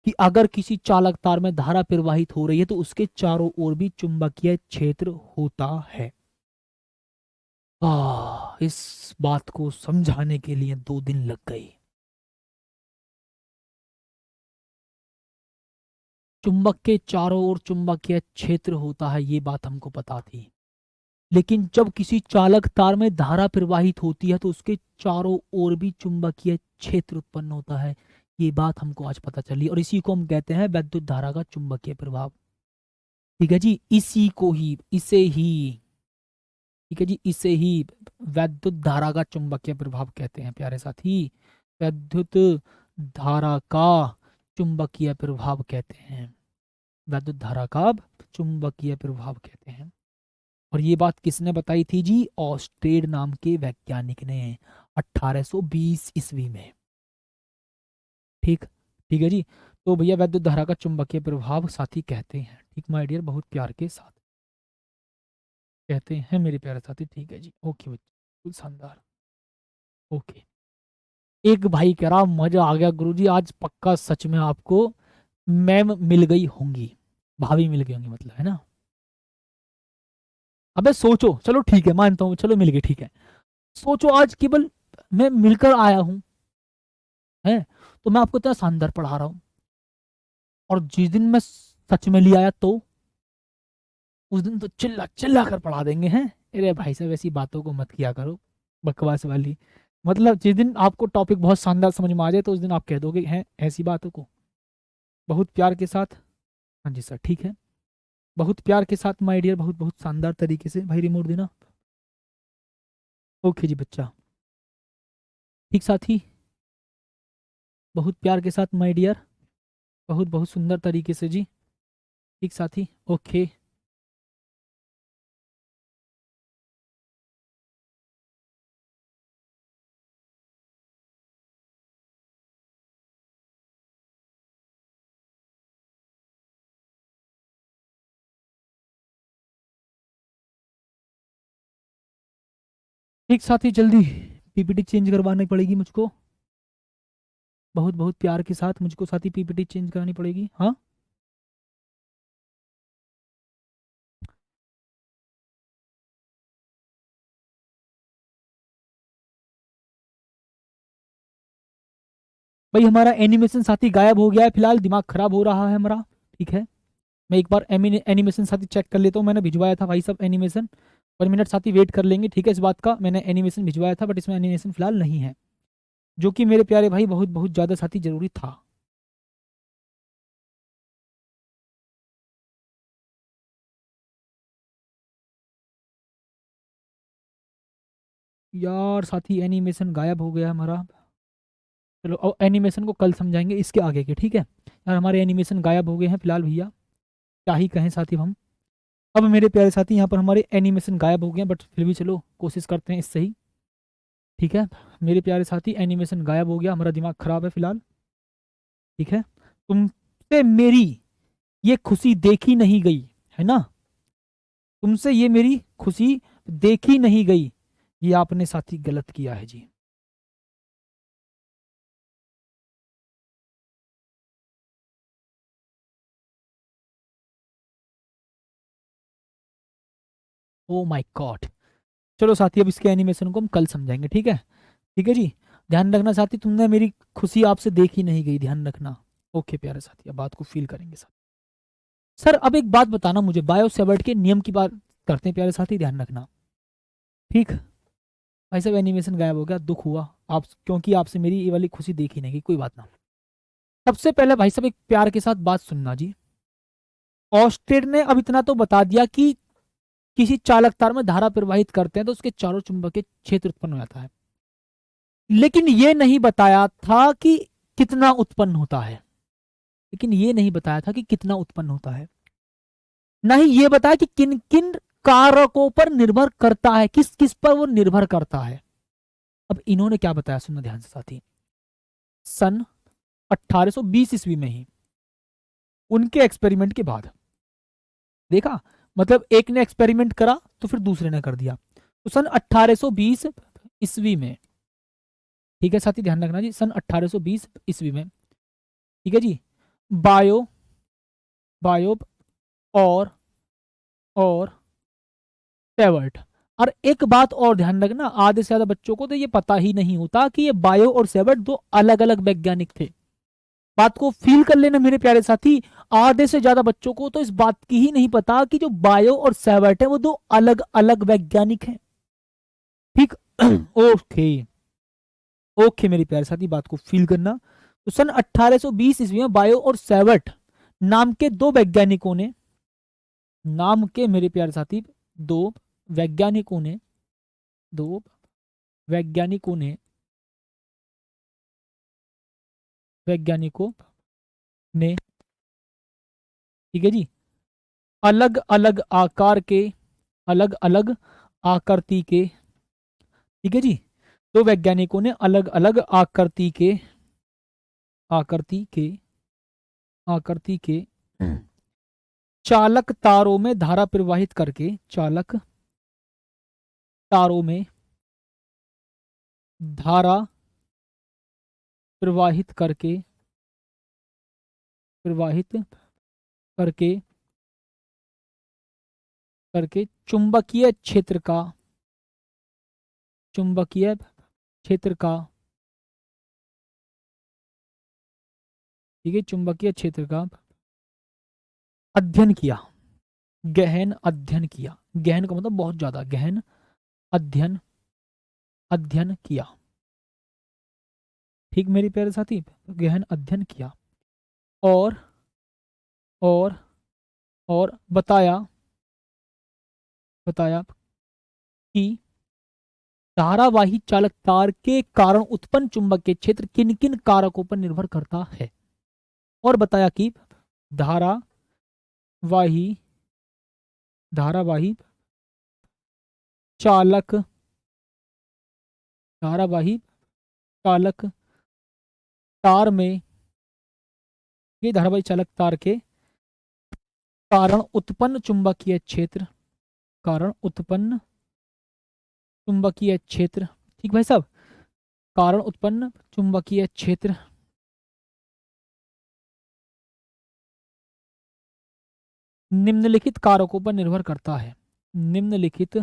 कि अगर किसी चालक तार में धारा प्रवाहित हो रही है तो उसके चारों ओर भी चुंबकीय क्षेत्र होता है। इस बात को समझाने के लिए 2 दिन लग गए। चुंबक के चारों ओर चुंबकीय क्षेत्र होता है, ये बात हमको पता थी, लेकिन जब किसी चालक तार में धारा प्रवाहित होती है तो उसके चारों ओर भी चुंबकीय क्षेत्र उत्पन्न होता है, ये बात हमको आज पता चली और इसी को हम कहते हैं वैद्युत धारा का चुंबकीय प्रभाव। ठीक है जी, इसी को ही, इसे ही, ठीक है जी, इसे ही वैद्युत धारा का चुंबकीय प्रभाव कहते हैं प्यारे साथी। वैद्युत धारा का चुंबकीय प्रभाव कहते हैं, वैद्युत धारा का चुंबकीय प्रभाव कहते हैं। और ये बात किसने बताई थी जी? ऑस्टेड नाम के वैज्ञानिक ने 1820 ईस्वी में। ठीक, ठीक है जी। तो भैया वैद्युत धारा का चुंबकीय प्रभाव साथी कहते हैं, ठीक माय डियर, बहुत प्यार के साथ कहते हैं मेरे प्यारे साथी। ठीक है जी, ओके बच्चे, बिल्कुल शानदार। ओके, एक भाई कह रहा मजा आ गया गुरुजी, आज पक्का सच में आपको मैम मिल गई होंगी, भाभी मिल गई होंगी मतलब, है ना? अबे सोचो, चलो ठीक है मानता हूँ, चलो मिल गई, ठीक है। सोचो आज केवल मैं मिलकर आया हूं, है, तो मैं आपको इतना शानदार पढ़ा रहा हूं, और जिस दिन मैं सच में ले आया तो उस दिन तो चिल्ला चिल्ला कर पढ़ा देंगे, हैं? अरे भाई साहब ऐसी बातों को मत किया करो, बकवास वाली। मतलब जिस दिन आपको टॉपिक बहुत शानदार समझ में आ जाए तो उस दिन आप कह दोगे हैं ऐसी बातों को, बहुत प्यार के साथ। हाँ जी सर, ठीक है, बहुत प्यार के साथ माय डियर, बहुत बहुत शानदार तरीके से। भाई रिमोट देना। ओके जी बच्चा, ठीक साथी, बहुत प्यार के साथ माय डियर, बहुत बहुत सुंदर तरीके से जी, ठीक साथी, ओके। ठीक साथी, जल्दी पीपीटी चेंज करवानी पड़ेगी मुझको, बहुत बहुत प्यार के साथ मुझको साथी पीपीटी चेंज करानी पड़ेगी। हाँ, भाई हमारा एनिमेशन साथी गायब हो गया है फिलहाल, दिमाग खराब हो रहा है हमारा। ठीक है, मैं एक बार एनिमेशन साथी चेक कर लेता हूँ, मैंने भिजवाया था भाई सब एनिमेशन। पर मिनट साथी वेट कर लेंगे, ठीक है, इस बात का। मैंने एनिमेशन भिजवाया था बट इसमें एनिमेशन फिलहाल नहीं है, जो कि मेरे प्यारे भाई बहुत बहुत ज़्यादा साथी जरूरी था। यार साथी एनिमेशन गायब हो गया हमारा। चलो और एनिमेशन को कल समझाएंगे इसके आगे के, ठीक है यार, हमारे एनिमेशन गायब हो गए हैं फिलहाल भैया, क्या ही कहें साथी हम। अब मेरे प्यारे साथी यहाँ पर हमारे एनिमेशन गायब हो गए हैं, बट फिर भी चलो कोशिश करते हैं इससे ही। ठीक है मेरे प्यारे साथी, एनिमेशन गायब हो गया, हमारा दिमाग खराब है फिलहाल। ठीक है, तुमसे मेरी ये खुशी देखी नहीं गई, है ना? तुमसे ये मेरी खुशी देखी नहीं गई, ये आपने साथी गलत किया है जी। Oh my God. चलो साथी अब इसके एनिमेशन को हम कल समझाएंगे, ठीक है? ठीक है जी, ध्यान रखना साथी, तुमने मेरी खुशी आपसे देखी नहीं गई, ध्यान रखना। ओके प्यारे साथी, अब बात को फील करेंगे साथी। सर अब एक बात बताना मुझे, बायो सेवर्ट के नियम की बात करते हैं प्यारे साथी, ध्यान रखना। ठीक, भाई साहब एनिमेशन गायब हो गया, दुख हुआ आप, क्योंकि आपसे मेरी ये वाली खुशी देखी नहीं गई, कोई बात ना। सबसे पहले भाई साहब एक प्यार के साथ बात सुनना जी। ऑस्टेड ने अब इतना तो बता दिया कि किसी चालक तार में धारा प्रवाहित करते हैं तो उसके चारों चुंबकीय क्षेत्र उत्पन्न हो जाता है, लेकिन ये नहीं बताया था कि कितना उत्पन्न होता है, लेकिन ये नहीं बताया था कि कितना उत्पन्न होता है, ना ही ये बताया कि किन किन कारकों पर निर्भर करता है, किस किस पर वो निर्भर करता है। अब इन्होंने क्या बताया, सुनना ध्यान से साथी। सन 1820 ईस्वी में ही उनके एक्सपेरिमेंट के बाद देखा, मतलब एक ने एक्सपेरिमेंट करा तो फिर दूसरे ने कर दिया, तो सन 1820 ईस्वी में, ठीक है साथी ध्यान रखना जी, सन 1820 ईस्वी में, ठीक है जी, बायो बायो और और सेवर्ट। और एक बात और ध्यान रखना, आधे से ज्यादा बच्चों को तो ये पता ही नहीं होता कि ये बायो और सेवर्ट दो अलग अलग वैज्ञानिक थे। बात को फील कर लेना मेरे प्यारे साथी, आधे से ज्यादा बच्चों को तो इस बात की ही नहीं पता कि जो बायो और सेवर्ट है वो दो अलग अलग वैज्ञानिक हैं। ठीक ओके, ओके मेरे प्यारे साथी, बात को फील करना। तो सन 1820 ईस्वी में बायो और सेवर्ट नाम के दो वैज्ञानिकों ने, नाम के मेरे प्यारे साथी दो वैज्ञानिकों ने, दो वैज्ञानिकों ने वैज्ञानिकों ने ठीक है जी, अलग अलग आकार के, अलग अलग आकृति के, ठीक है जी, दो वैज्ञानिकों ने अलग अलग आकृति के, आकृति के, आकृति के चालक तारों में धारा प्रवाहित करके, चालक तारों में धारा प्रवाहित करके, प्रवाहित करके करके चुंबकीय क्षेत्र का, चुंबकीय क्षेत्र का, ठीक है, चुंबकीय क्षेत्र का अध्ययन किया, गहन अध्ययन किया। गहन का मतलब बहुत ज्यादा, गहन अध्ययन, अध्ययन किया। ठीक मेरे प्यारे साथी, गहन अध्ययन किया और और और बताया, बताया कि धारावाही चालक तार के कारण उत्पन्न चुंबकीय क्षेत्र किन किन कारकों पर निर्भर करता है, और बताया कि धारावाही धारावाही चालक, धारावाही चालक तार में, ये धारावाही चालक तार के कारण उत्पन्न चुंबकीय क्षेत्र, कारण उत्पन्न चुंबकीय क्षेत्र, ठीक भाई साहब, कारण उत्पन्न चुंबकीय क्षेत्र निम्नलिखित कारकों पर निर्भर करता है। निम्नलिखित,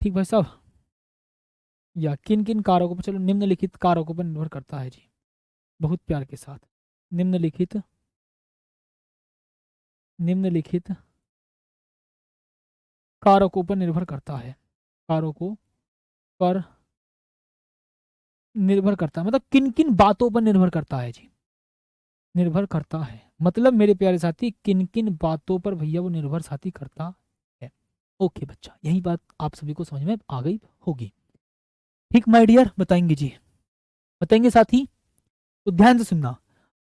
ठीक भाई साहब, या किन किन कारकों पर, चलो निम्नलिखित कारकों पर निर्भर करता है जी, बहुत प्यार के साथ, निम्नलिखित, निम्नलिखित कारकों पर निर्भर करता है, कारकों पर निर्भर करता है, मतलब किन किन बातों पर निर्भर करता है जी, निर्भर करता है, मतलब मेरे प्यारे साथी किन किन बातों पर भैया वो निर्भर साथी करता है। ओके बच्चा, यही बात आप सभी को समझ में आ गई होगी। ठीक माय डियर, बताएंगे जी, बताएंगे साथी, तो ध्यान से सुनना।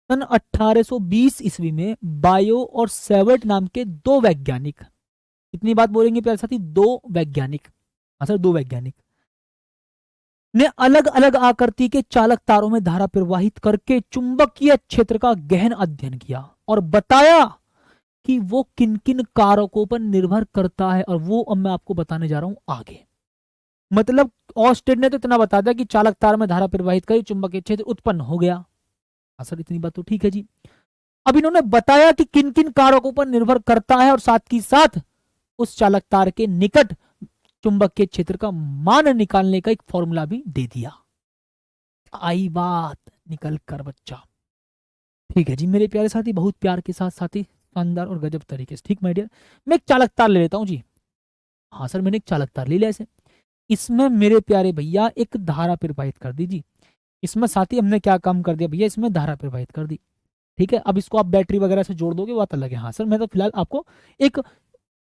सन 1820 ईस्वी में बायो और सेवर्ट नाम के दो वैज्ञानिक, कितनी बात बोलेंगे प्यारे साथी, दो वैज्ञानिक, हाँ सर, दो वैज्ञानिक ने अलग अलग आकृति के चालक तारों में धारा प्रवाहित करके चुंबकीय क्षेत्र का गहन अध्ययन किया और बताया कि वो किन किन कारकों पर निर्भर करता है, और वो अब मैं आपको बताने जा रहा हूं आगे। मतलब ऑस्टेड ने तो इतना बता दिया कि चालक तार में धारा प्रवाहित कर चुंबकीय क्षेत्र उत्पन्न हो गया, सर इतनी बात तो ठीक है जी। अब इन्होंने बताया कि किन किन कारकों पर निर्भर करता है, और साथ ही साथ उस चालक तार के निकट चुंबकीय क्षेत्र का मान निकालने का एक फॉर्मूला भी दे दिया। आई बात निकल कर बच्चा, ठीक है जी मेरे प्यारे साथी, बहुत प्यार के साथ साथी, शानदार और गजब तरीके से। ठीक माय डियर, मैं एक चालक तार ले लेता हूं जी, हाँ सर मैंने एक चालक तार ले लिया ऐसे, इसमें मेरे प्यारे भैया एक धारा प्रवाहित कर दी जी, इसमें साथी हमने क्या काम कर दिया भैया, इसमें धारा प्रवाहित कर दी। ठीक है, अब इसको आप बैटरी वगैरह से जोड़ दोगे, बात अलग है। हाँ सर, मैं तो फिलहाल आपको एक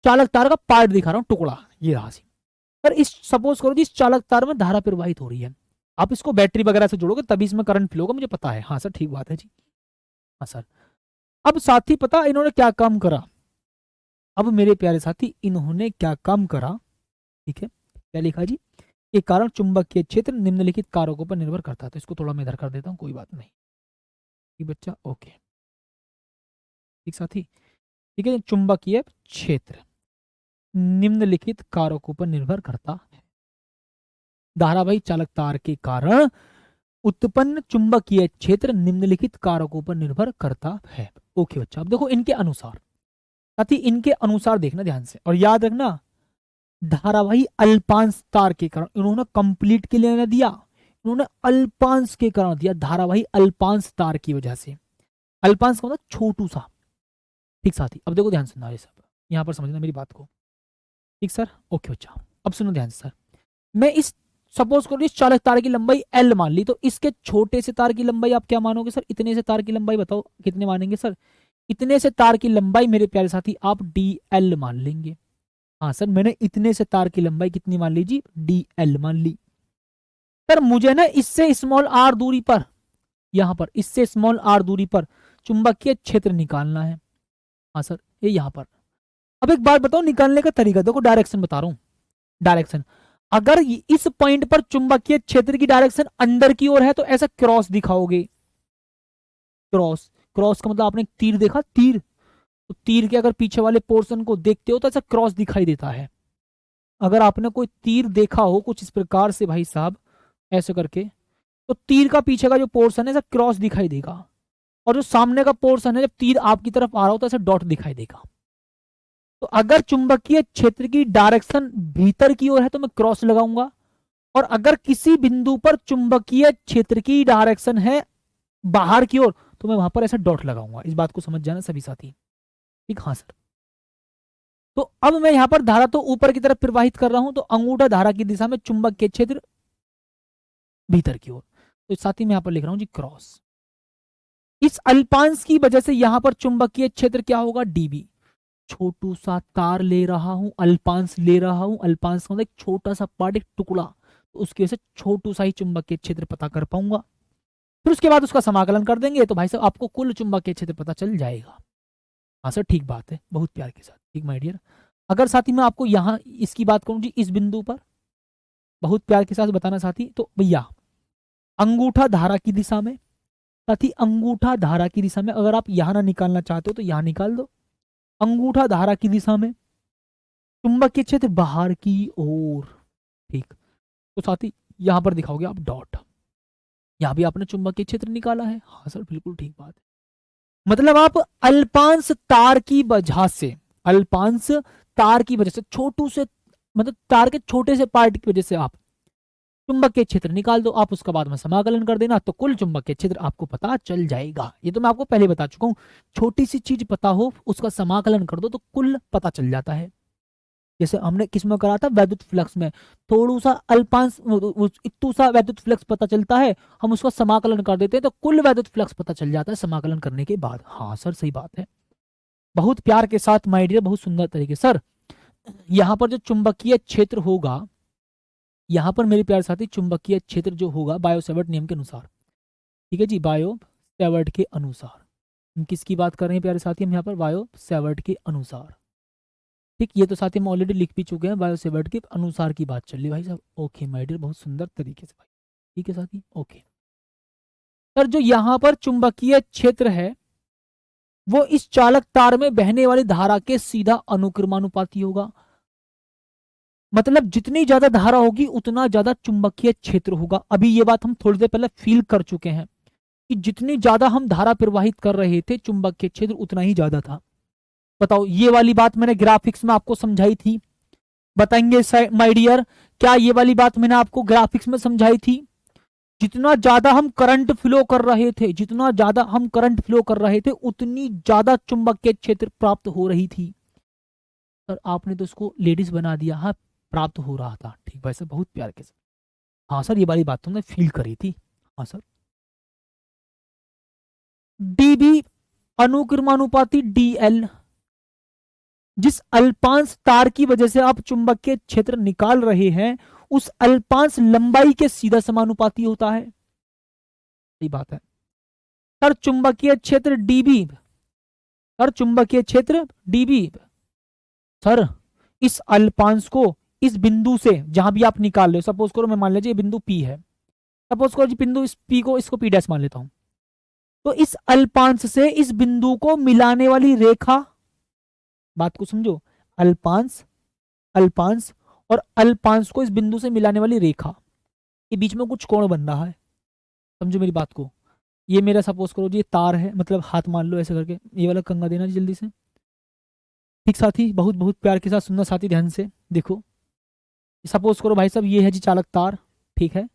चालक तार का पार्ट दिखा रहा हूँ, टुकड़ा ये रहा सी। पर इस सपोज करो जी, इस चालक तार में धारा प्रवाहित हो रही है, आप इसको बैटरी वगैरह से जोड़ोगे तभी इसमें करंट फ्लो होगा, मुझे पता है। हाँ सर ठीक बात है जी, हाँ सर। अब साथी पता इन्होंने क्या काम करा, अब मेरे प्यारे साथी इन्होंने क्या काम करा, ठीक है, क्या लिखा जी, ये कारण चुंबकीय क्षेत्र निम्नलिखित कारकों पर निर्भर करता है, तो इसको थोड़ा मैं इधर कर देता हूँ, कोई बात नहीं, ठीक बच्चा, ओके ठीक साथी, ठीक है। चुंबकीय क्षेत्र निम्नलिखित कारकों पर निर्भर करता है, धारावाही चालक तार के कारण उत्पन्न चुंबकीय क्षेत्र निम्नलिखित कारकों पर निर्भर करता है। ओके बच्चा, अब देखो इनके अनुसार, साथी इनके अनुसार देखना ध्यान से, और याद रखना धारावाही अल्पांश तार के कारण, इन्होंने कंप्लीट के लिए दिया, इन्होंने अल्पांश के कारण दिया, धारावाही अल्पांश तार की वजह से, अल्पांश का मतलब छोटू सा। ठीक साथी, अब देखो ध्यान सुनना, ये सब यहां पर समझना मेरी बात को, ठीक सर, ओके बच्चा, अब सुनो ध्यान से सर, मैं इस सपोज करो इस चालक तार की लंबाई एल मान ली, तो इसके छोटे से तार की लंबाई आप क्या मानोगे सर? इतने से तार की लंबाई बताओ कितने मानेंगे सर? इतने से तार की लंबाई मेरे प्यारे साथी आप डी एल मान लेंगे। हाँ सर, मैंने इतने से तार की लंबाई कितनी मान लीजिए? डी एल मान ली। सर मुझे ना इससे स्मॉल आर दूरी पर, यहां पर इससे स्मॉल आर दूरी पर चुंबकीय क्षेत्र निकालना है। हाँ सर, ये यहां पर। अब एक बात बताओ, निकालने का तरीका देखो, डायरेक्शन बता रहा हूं, डायरेक्शन। अगर इस पॉइंट पर चुंबकीय क्षेत्र की डायरेक्शन अंदर की ओर है तो ऐसा क्रॉस दिखाओगे। क्रॉस, क्रॉस का मतलब आपने तीर देखा, तीर, तो तीर के अगर पीछे वाले पोर्शन को देखते हो तो ऐसा क्रॉस दिखाई देता है। अगर आपने कोई तीर देखा हो कुछ इस प्रकार से भाई साहब, ऐसे करके, तो तीर का पीछे का जो पोर्शन है ऐसा क्रॉस दिखाई देगा, और जो सामने का पोर्शन है जब तीर आपकी तरफ आ रहा हो तो ऐसा डॉट दिखाई देगा। तो अगर चुंबकीय क्षेत्र की डायरेक्शन भीतर की ओर है तो मैं क्रॉस लगाऊंगा, और अगर किसी बिंदु पर चुंबकीय क्षेत्र की डायरेक्शन है बाहर की ओर तो मैं वहां पर ऐसा डॉट लगाऊंगा। इस बात को समझ जाना सभी साथी, ठीक? हाँ सर। तो अब मैं यहां पर धारा तो ऊपर की तरफ प्रवाहित कर रहा हूं, तो अंगूठा धारा की दिशा में चुंबकीय क्षेत्र भीतर की ओर, तो साथी मैं यहां पर लिख रहा हूं जी क्रॉस। इस अल्पांश की वजह से यहां पर चुंबकीय क्षेत्र क्या होगा? डीबी। छोटू सा तार ले रहा हूं, अल्पांश ले रहा हूं, अल्पांश मतलब एक छोटा सा पार्ट, एक टुकड़ा, तो उसकी वजह से छोटू सा ही चुंबकीय क्षेत्र पता कर पाऊंगा। फिर उसके बाद उसका समाकलन कर देंगे तो भाई साहब आपको कुल चुंबकीय क्षेत्र पता चल जाएगा। हाँ सर, ठीक बात है, बहुत प्यार के साथ, ठीक माय डियर। अगर साथी मैं आपको यहां इसकी बात करूं जी, इस बिंदु पर बहुत प्यार के साथ बताना साथी, तो भैया अंगूठा धारा की दिशा में, साथी अंगूठा धारा की दिशा में अगर आप यहां ना निकालना चाहते हो तो यहां निकाल दो। अंगूठा धारा की दिशा में चुंबकीय क्षेत्र बाहर की ओर, ठीक। तो साथी यहां पर दिखाओगे आप डॉट, यहां भी आपने चुंबकीय क्षेत्र निकाला है। हाँ सर, बिल्कुल ठीक बात है। मतलब आप अल्पांश तार की वजह से, अल्पांश तार की वजह से, छोटू से मतलब तार के छोटे से पार्ट की वजह से आप चुंबकीय क्षेत्र निकाल दो। आप उसका बाद में समाकलन कर देना तो कुल चुंबकीय क्षेत्र आपको पता चल जाएगा। ये तो मैं आपको पहले बता चुका हूं, छोटी सी चीज पता हो उसका समाकलन कर दो तो कुल पता चल जाता है। जैसे हमने किसमें करा था? वैद्युत फ्लक्स में। थोड़ा सा अल्पांश, इतू सा वैद्युत फ्लक्स पता चलता है, हम उसका समाकलन कर देते हैं तो कुल वैद्युत फ्लक्स पता चल जाता है समाकलन करने के बाद। हाँ सर, सही बात है, बहुत प्यार के साथ माय डियर, बहुत सुंदर तरीके। सर यहाँ पर जो चुंबकीय क्षेत्र होगा, यहाँ पर मेरे प्यारे साथी चुंबकीय क्षेत्र जो होगा बायो सेवर्ट नियम के अनुसार, ठीक है जी, बायो सेवर्ट के अनुसार। हम किसकी बात कर रहे हैं प्यारे साथी? हम यहाँ पर बायो सेवर्ट के अनुसार, ठीक। ये तो साथी हम ऑलरेडी लिख भी चुके हैं, बायो सेवर्ट के अनुसार की बात चल रही भाई साहब। ओके माय डियर, बहुत सुंदर तरीके से भाई, ठीक है साथी, ओके। सर जो यहाँ पर चुंबकीय क्षेत्र है वो इस चालक तार में बहने वाली धारा के सीधा अनुक्रमानुपाती होगा। मतलब जितनी ज्यादा धारा होगी उतना ज्यादा चुंबकीय क्षेत्र होगा। अभी ये बात हम थोड़ी देर पहले फील कर चुके हैं कि जितनी ज्यादा हम धारा प्रवाहित कर रहे थे चुंबकीय क्षेत्र उतना ही ज्यादा था। बताओ, ये वाली बात मैंने ग्राफिक्स में आपको समझाई थी? बताएंगे माय डियर, क्या ये वाली बात मैंने आपको ग्राफिक्स में समझाई थी? जितना ज्यादा हम करंट फ्लो कर रहे थे, जितना ज्यादा हम करंट फ्लो कर रहे थे उतनी ज्यादा चुंबकीय क्षेत्र प्राप्त हो रही थी। सर आपने तो उसको लेडीज बना दिया। हाँ, प्राप्त हो रहा था, ठीक भाई सर, बहुत प्यार के साथ। हाँ सर, ये वाली बात तुमने फील करी थी। हाँ सर, डीबी अनुक्रमानुपाती डीएल, जिस अल्पांश तार की वजह से आप चुंबकीय क्षेत्र निकाल रहे हैं उस अल्पांश लंबाई के सीधा समानुपाती होता है। सही बात है सर। चुंबकीय क्षेत्र डीबी, सर चुंबकीय क्षेत्र डीबी, सर इस अल्पांश को इस बिंदु से जहां भी आप निकाल रहे हो, सपोज करो मैं मान लीजिए बिंदु पी है, सपोज करो जी बिंदु इस पी को, इसको पी डैश मान लेता हूं, तो इस अल्पांश से इस बिंदु को मिलाने वाली रेखा, बात को समझो, अल्पांश, अल्पांश और अल्पांश को इस बिंदु से मिलाने वाली रेखा के बीच में कुछ कोण बन रहा है। समझो मेरी बात को, ये मेरा सपोज करो जी तार है, मतलब हाथ मान लो ऐसे करके, ये वाला कंगा देना जी जल्दी से, ठीक साथी, बहुत बहुत प्यार के साथ सुनना साथी, ध्यान से देखो। सपोज करो भाई साहब ये है जी चालक तार, ठीक है,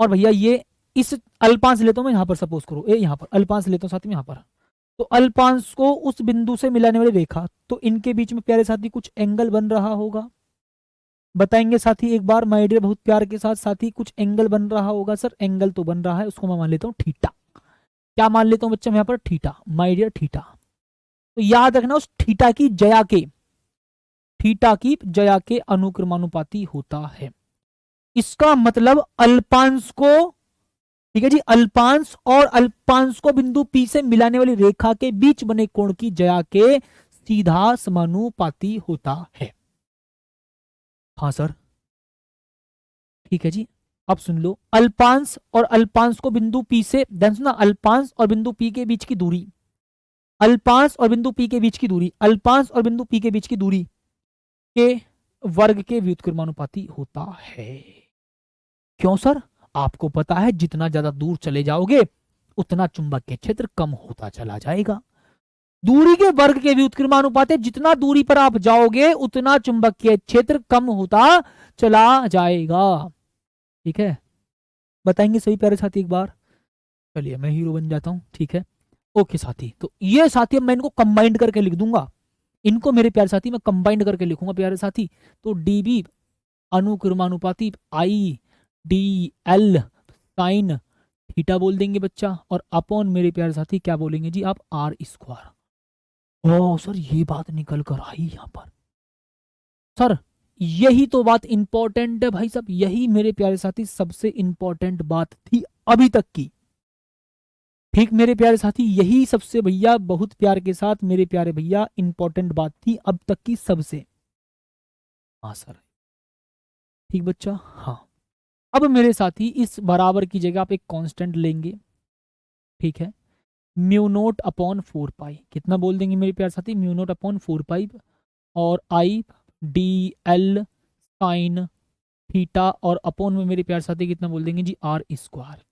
और भैया ये इस अल्पांश लेता हूं मैं यहाँ पर, सपोज करो ये यहाँ पर अल्पांश लेता हूँ साथी में यहाँ पर, तो अल्पांश को उस बिंदु से मिलाने वाली रेखा, तो इनके बीच में प्यारे साथी कुछ एंगल बन रहा होगा। बताएंगे साथी एक बार माय डियर, बहुत प्यार के साथ साथी। कुछ एंगल बन रहा होगा सर, एंगल तो बन रहा है, उसको मैं मान लेता हूँ थीटा। क्या मान लेता हूँ बच्चा मैं यहाँ पर? Theta, my dear theta. तो याद रखना उस थीटा की जया के अनुक्रमानुपाती होता है। इसका मतलब अल्पांश को, ठीक है जी, अल्पांश और अल्पांश को बिंदु P से मिलाने वाली रेखा के बीच बने कोण की जया के सीधा समानुपाती होता है। हाँ सर, ठीक है जी। अब सुन लो, अल्पांश और अल्पांश को बिंदु P से, ध्यान सुना, अल्पांश और बिंदु P के बीच की दूरी, अल्पांश और बिंदु P के बीच की दूरी, अल्पांश और बिंदु P के बीच की दूरी के वर्ग के व्युत्क्रमानुपाती होता है। क्यों सर? आपको पता है जितना ज्यादा दूर चले जाओगे उतना चुंबकीय क्षेत्र कम होता चला जाएगा। दूरी के वर्ग के व्युत्क्रमानुपात है, जितना दूरी पर आप जाओगे उतना चुंबकीय क्षेत्र कम होता चला जाएगा। ठीक है, बताएंगे सभी प्यारे साथी एक बार। चलिए मैं हीरो बन जाता हूं, ठीक है। ओके साथी, तो ये साथी अब मैं इनको कंबाइंड करके लिख दूंगा, इनको मेरे प्यारे साथी मैं कंबाइंड करके लिखूंगा प्यारे साथी। तो डीबी अनुक्रमानुपाती I d l sine theta बोल देंगे बच्चा, और अपॉन मेरे प्यारे साथी क्या बोलेंगे जी आप? Are square. ओ सर ये बात निकल कर आई यहां पर सर, यही तो बात इंपॉर्टेंट है भाई साहब, यही मेरे प्यारे साथी सबसे इंपॉर्टेंट बात थी अभी तक की। ठीक मेरे प्यारे साथी, यही सबसे भैया बहुत प्यार के साथ मेरे प्यारे भैया इंपॉर्टेंट बात थी अब तक की सबसे। हाँ सर, ठीक बच्चा, हाँ। अब मेरे साथी इस बराबर की जगह आप एक कांस्टेंट लेंगे, ठीक है, म्यू नोट अपॉन 4 पाई, कितना बोल देंगे मेरे प्यारे साथी? म्यू नोट अपॉन 4 पाई, और आई डी एल साइन थीटा, और अपॉन में मेरे प्यारे साथी कितना बोल देंगे जी? Are square.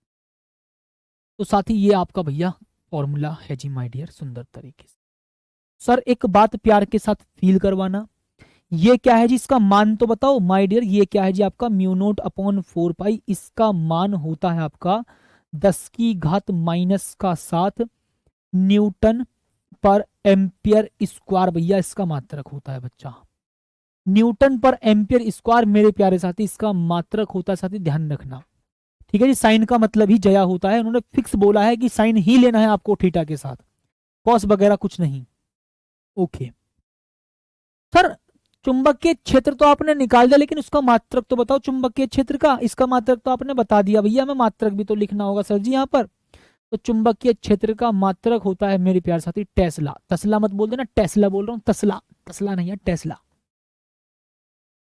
तो साथी ये आपका भैया फॉर्मूला है जी माय डियर, सुंदर तरीके से। सर एक बात प्यार के साथ फील करवाना, ये क्या है जी? इसका मान तो बताओ माय डियर, ये क्या है जी आपका? म्यू नोट अपॉन 4 पाई, इसका मान होता है आपका 10⁻⁻7 न्यूटन पर एम्पियर स्क्वायर। भैया इसका मात्रक होता है बच्चा, न्यूटन पर एम्पियर स्क्वायर मेरे प्यारे साथी इसका मात्रक होता है साथी, ध्यान रखना। ठीक है जी, साइन का मतलब ही जया होता है, उन्होंने फिक्स बोला है कि साइन ही लेना है आपको थीटा के साथ, कॉस वगैरह कुछ नहीं। ओके सर, चुंबकीय क्षेत्र तो आपने निकाल दिया, लेकिन उसका मात्रक तो बताओ चुंबकीय क्षेत्र का। इसका मात्रक तो आपने बता दिया भैया, हमें मात्रक भी तो लिखना होगा सर जी यहाँ पर। तो चुंबकीय क्षेत्र का मात्रक होता है मेरे प्यारे साथी टेस्ला। तस्ला मत बोल देना, टेस्ला बोल रहा हूँ, तस्ला, तस्ला नहीं है, टेस्ला।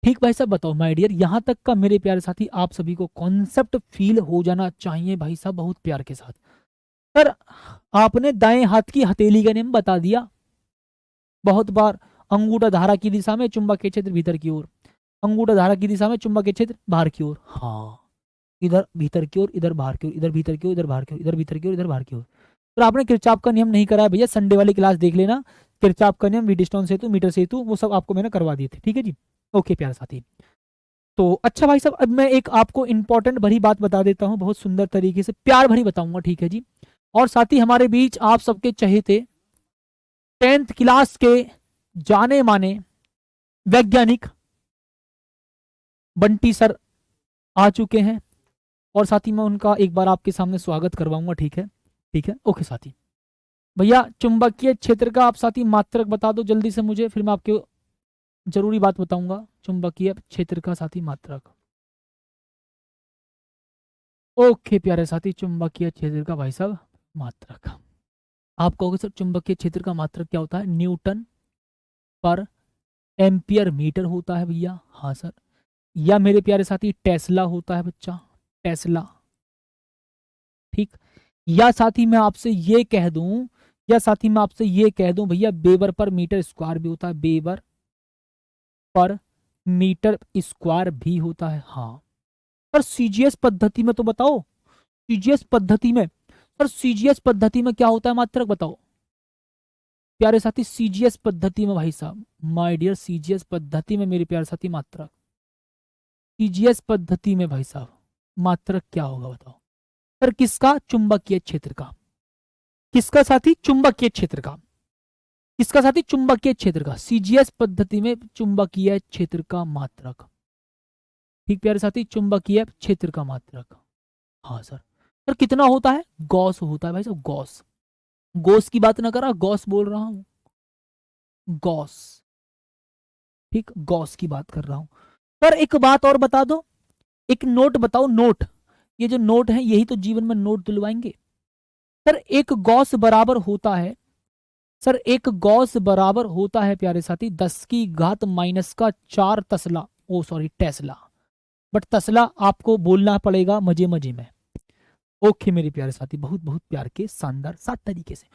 ठीक भाई साहब, बताओ माय डियर, यहां तक का मेरे प्यारे साथी आप सभी को कॉन्सेप्ट फील हो जाना चाहिए भाई साहब, बहुत प्यार के साथ। सर आपने दाएं हाथ की हथेली का नियम बता दिया बहुत बार, अंगूठा धारा की दिशा में चुंबकीय क्षेत्र भीतर की ओर, अंगूठा धारा की दिशा में चुंबकीय क्षेत्र बाहर की ओर। हाँ, इधर भीतर की ओर, इधर बाहर की ओर, इधर भीतर की ओर, इधर बाहर की ओर, इधर भीतर की ओर, इधर बाहर की ओर। तो आपने किरचॉफ का नियम नहीं कराया भैया, संडे वाली क्लास देख लेना, किरचॉफ का नियम, व्हीटस्टोन सेतु, मीटर सेतु, वो सब आपको मैंने करवा दिए थे। ठीक है जी, ओके प्यारे साथी। तो अच्छा भाई साहब, अब मैं एक आपको इंपॉर्टेंट भरी बात बता देता हूँ, बहुत सुंदर तरीके से प्यार भरी बताऊंगा, ठीक है जी। और साथ ही हमारे बीच आप सबके चहेते 10th क्लास के जाने माने वैज्ञानिक बंटी सर आ चुके हैं, और साथ ही मैं उनका एक बार आपके सामने स्वागत करवाऊंगा, ठीक है, ठीक है। ओके साथी, भैया चुंबकीय क्षेत्र का आप साथी मात्रक बता दो जल्दी से मुझे, फिर मैं आपके जरूरी बात बताऊंगा। चुंबकीय क्षेत्र का साथी मात्रक। ओके प्यारे साथी, चुंबकीय क्षेत्र का भाई साहब मात्रक। आप कहोगे सर चुंबकीय क्षेत्र का मात्रक क्या होता है? न्यूटन पर एम्पियर मीटर होता है भैया। हाँ सर, या मेरे प्यारे साथी टेस्ला होता है बच्चा, टेस्ला। ठीक, या साथी मैं आपसे ये कह दूं, या साथी मैं आपसे ये कह दूं भैया वेबर पर मीटर स्क्वायर भी होता है, वेबर पर मीटर स्क्वायर भी होता है। हाँ सर, सीजीएस पद्धति में तो बताओ, सीजीएस पद्धति में, सर सीजीएस पद्धति में क्या होता है मात्रक बताओ प्यारे साथी? सीजीएस पद्धति में भाई साहब, माय डियर, सीजीएस पद्धति में मेरे प्यारे साथी मात्रक, सीजीएस पद्धति में भाई साहब मात्रक क्या होगा बताओ सर? किसका? चुंबकीय क्षेत्र का। किसका साथी? चुंबकीय क्षेत्र का। किसका साथी? चुंबकीय क्षेत्र का। सीजीएस पद्धति में चुंबकीय क्षेत्र का मात्रक। ठीक प्यारे साथी, चुंबकीय क्षेत्र का मात्रक। हाँ सर। सर कितना होता है? गॉस होता है भाई साहब, गॉस। गॉस की बात ना करा, गॉस बोल रहा हूं, गॉस। ठीक, गॉस की बात कर रहा हूं। सर एक बात और बता दो, एक नोट बताओ, नोट। ये जो नोट है यही तो जीवन में नोट दिलवाएंगे। सर एक गॉस बराबर होता है, सर एक गॉस बराबर होता है प्यारे साथी 10⁻⁻⁴ तस्ला, ओ सॉरी टेस्ला। बट तस्ला आपको बोलना पड़ेगा मजे मजे में। ओके मेरे प्यारे साथी, बहुत बहुत प्यार के शानदार सात तरीके से।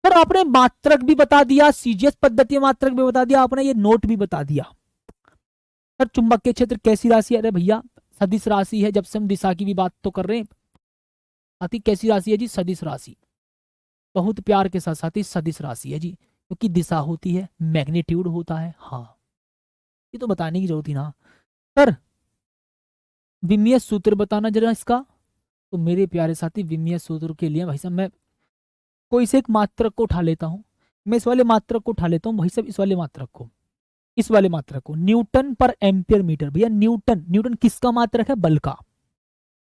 सर आपने मात्रक भी बता दिया, सीजीएस पद्धति मात्रक भी बता दिया आपने, ये नोट भी बता दिया। सर चुंबकीय क्षेत्र कैसी राशि है? अरे भैया सदिश राशि है, जब से हम दिशा की भी बात तो कर रहे हैं साथी। कैसी राशि है जी? सदिश राशि। बहुत प्यार के साथ साथी सदिश राशि है जी, क्योंकि दिशा होती है, मैग्नीट्यूड होता है। हाँ ये तो बताने की जरूरत ही ना। सर विमीय सूत्र बताना जरा इसका। तो मेरे प्यारे साथी विमीय सूत्र के लिए भाई साहब मैं कोई से एक मात्रक को उठा लेता हूं। मैं इस वाले मात्रक को उठा लेता हूं भाई साहब, इस वाले मात्रक को, इस वाले मात्रक को, न्यूटन पर एम्पियर मीटर। भैया न्यूटन, न्यूटन किसका मात्रक है? बल का।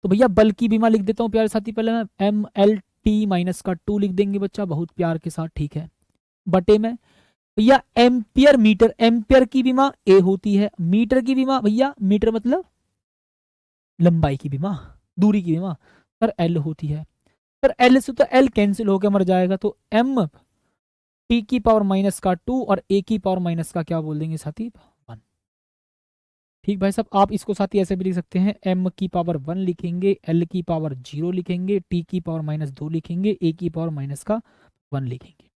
तो भैया बल की बीमा लिख देता हूँ प्यारे साथी, पहले मैं MLT-2 लिख देंगे बच्चा, बहुत प्यार के साथ। ठीक है, बटे में भैया एम्पियर मीटर, एम्पियर की बीमा ए होती है, मीटर की बीमा भैया, मीटर मतलब लंबाई की बीमा, दूरी की बीमा सर एल होती है। सर एल से तो एल कैंसिल होकर मर जाएगा, तो M T⁻⁻2 और A की पावर माइनस का क्या बोल देंगे साथी? 1। ठीक भाई साहब, आप इसको साथी ऐसे भी लिख सकते हैं, M की पावर 1 लिखेंगे, L की पावर 0 लिखेंगे, T की पावर -2 लिखेंगे, A की पावर माइनस का 1 लिखेंगे।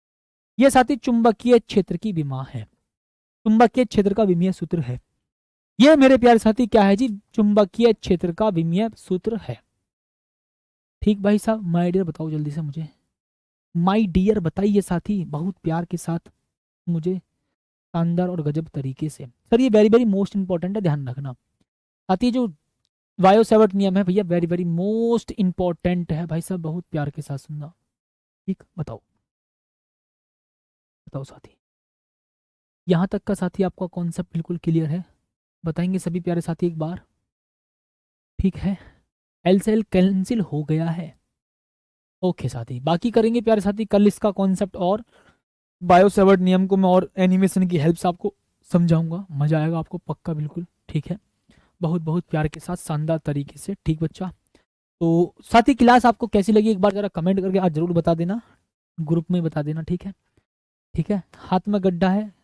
यह साथी चुंबकीय क्षेत्र की विमा है, चुंबकीय क्षेत्र का विमीय सूत्र है। यह मेरे प्यारे साथी क्या है जी? चुंबकीय क्षेत्र का विमीय सूत्र है। ठीक भाई साहब, माय डियर बताओ जल्दी से मुझे, माय डियर बताइए साथी, बहुत प्यार के साथ मुझे, शानदार और गजब तरीके से। सर ये वेरी वेरी मोस्ट इंपॉर्टेंट है, ध्यान रखना साथी। जो वायो सेवर्ट नियम है भैया वेरी वेरी मोस्ट इंपॉर्टेंट है भाई साहब, बहुत प्यार के साथ सुनना। ठीक बताओ, बताओ साथी, यहां तक का साथी आपका कॉन्सेप्ट बिल्कुल क्लियर है? बताएंगे सभी प्यारे साथी एक बार। ठीक है, एल से एल कैंसिल हो गया है। ओके साथी, बाकी करेंगे प्यारे साथी कल इसका कॉन्सेप्ट, और बायो सेवर्ट नियम को मैं और एनिमेशन की हेल्प से आपको समझाऊंगा, मजा आएगा आपको पक्का, बिल्कुल। ठीक है, बहुत बहुत प्यार के साथ शानदार तरीके से। ठीक बच्चा, तो साथी क्लास आपको कैसी लगी एक बार जरा कमेंट करके आज जरूर बता देना, ग्रुप में बता देना। ठीक है, ठीक है, हाथ में गड्ढा है,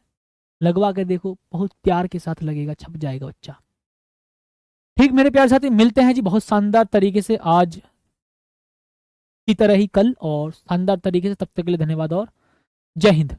लगवा के देखो, बहुत प्यार के साथ लगेगा, छप जाएगा बच्चा। ठीक मेरे प्यारे साथी, मिलते हैं जी बहुत शानदार तरीके से आज की तरह ही कल, और शानदार तरीके से। तब तक के लिए धन्यवाद और जय हिंद।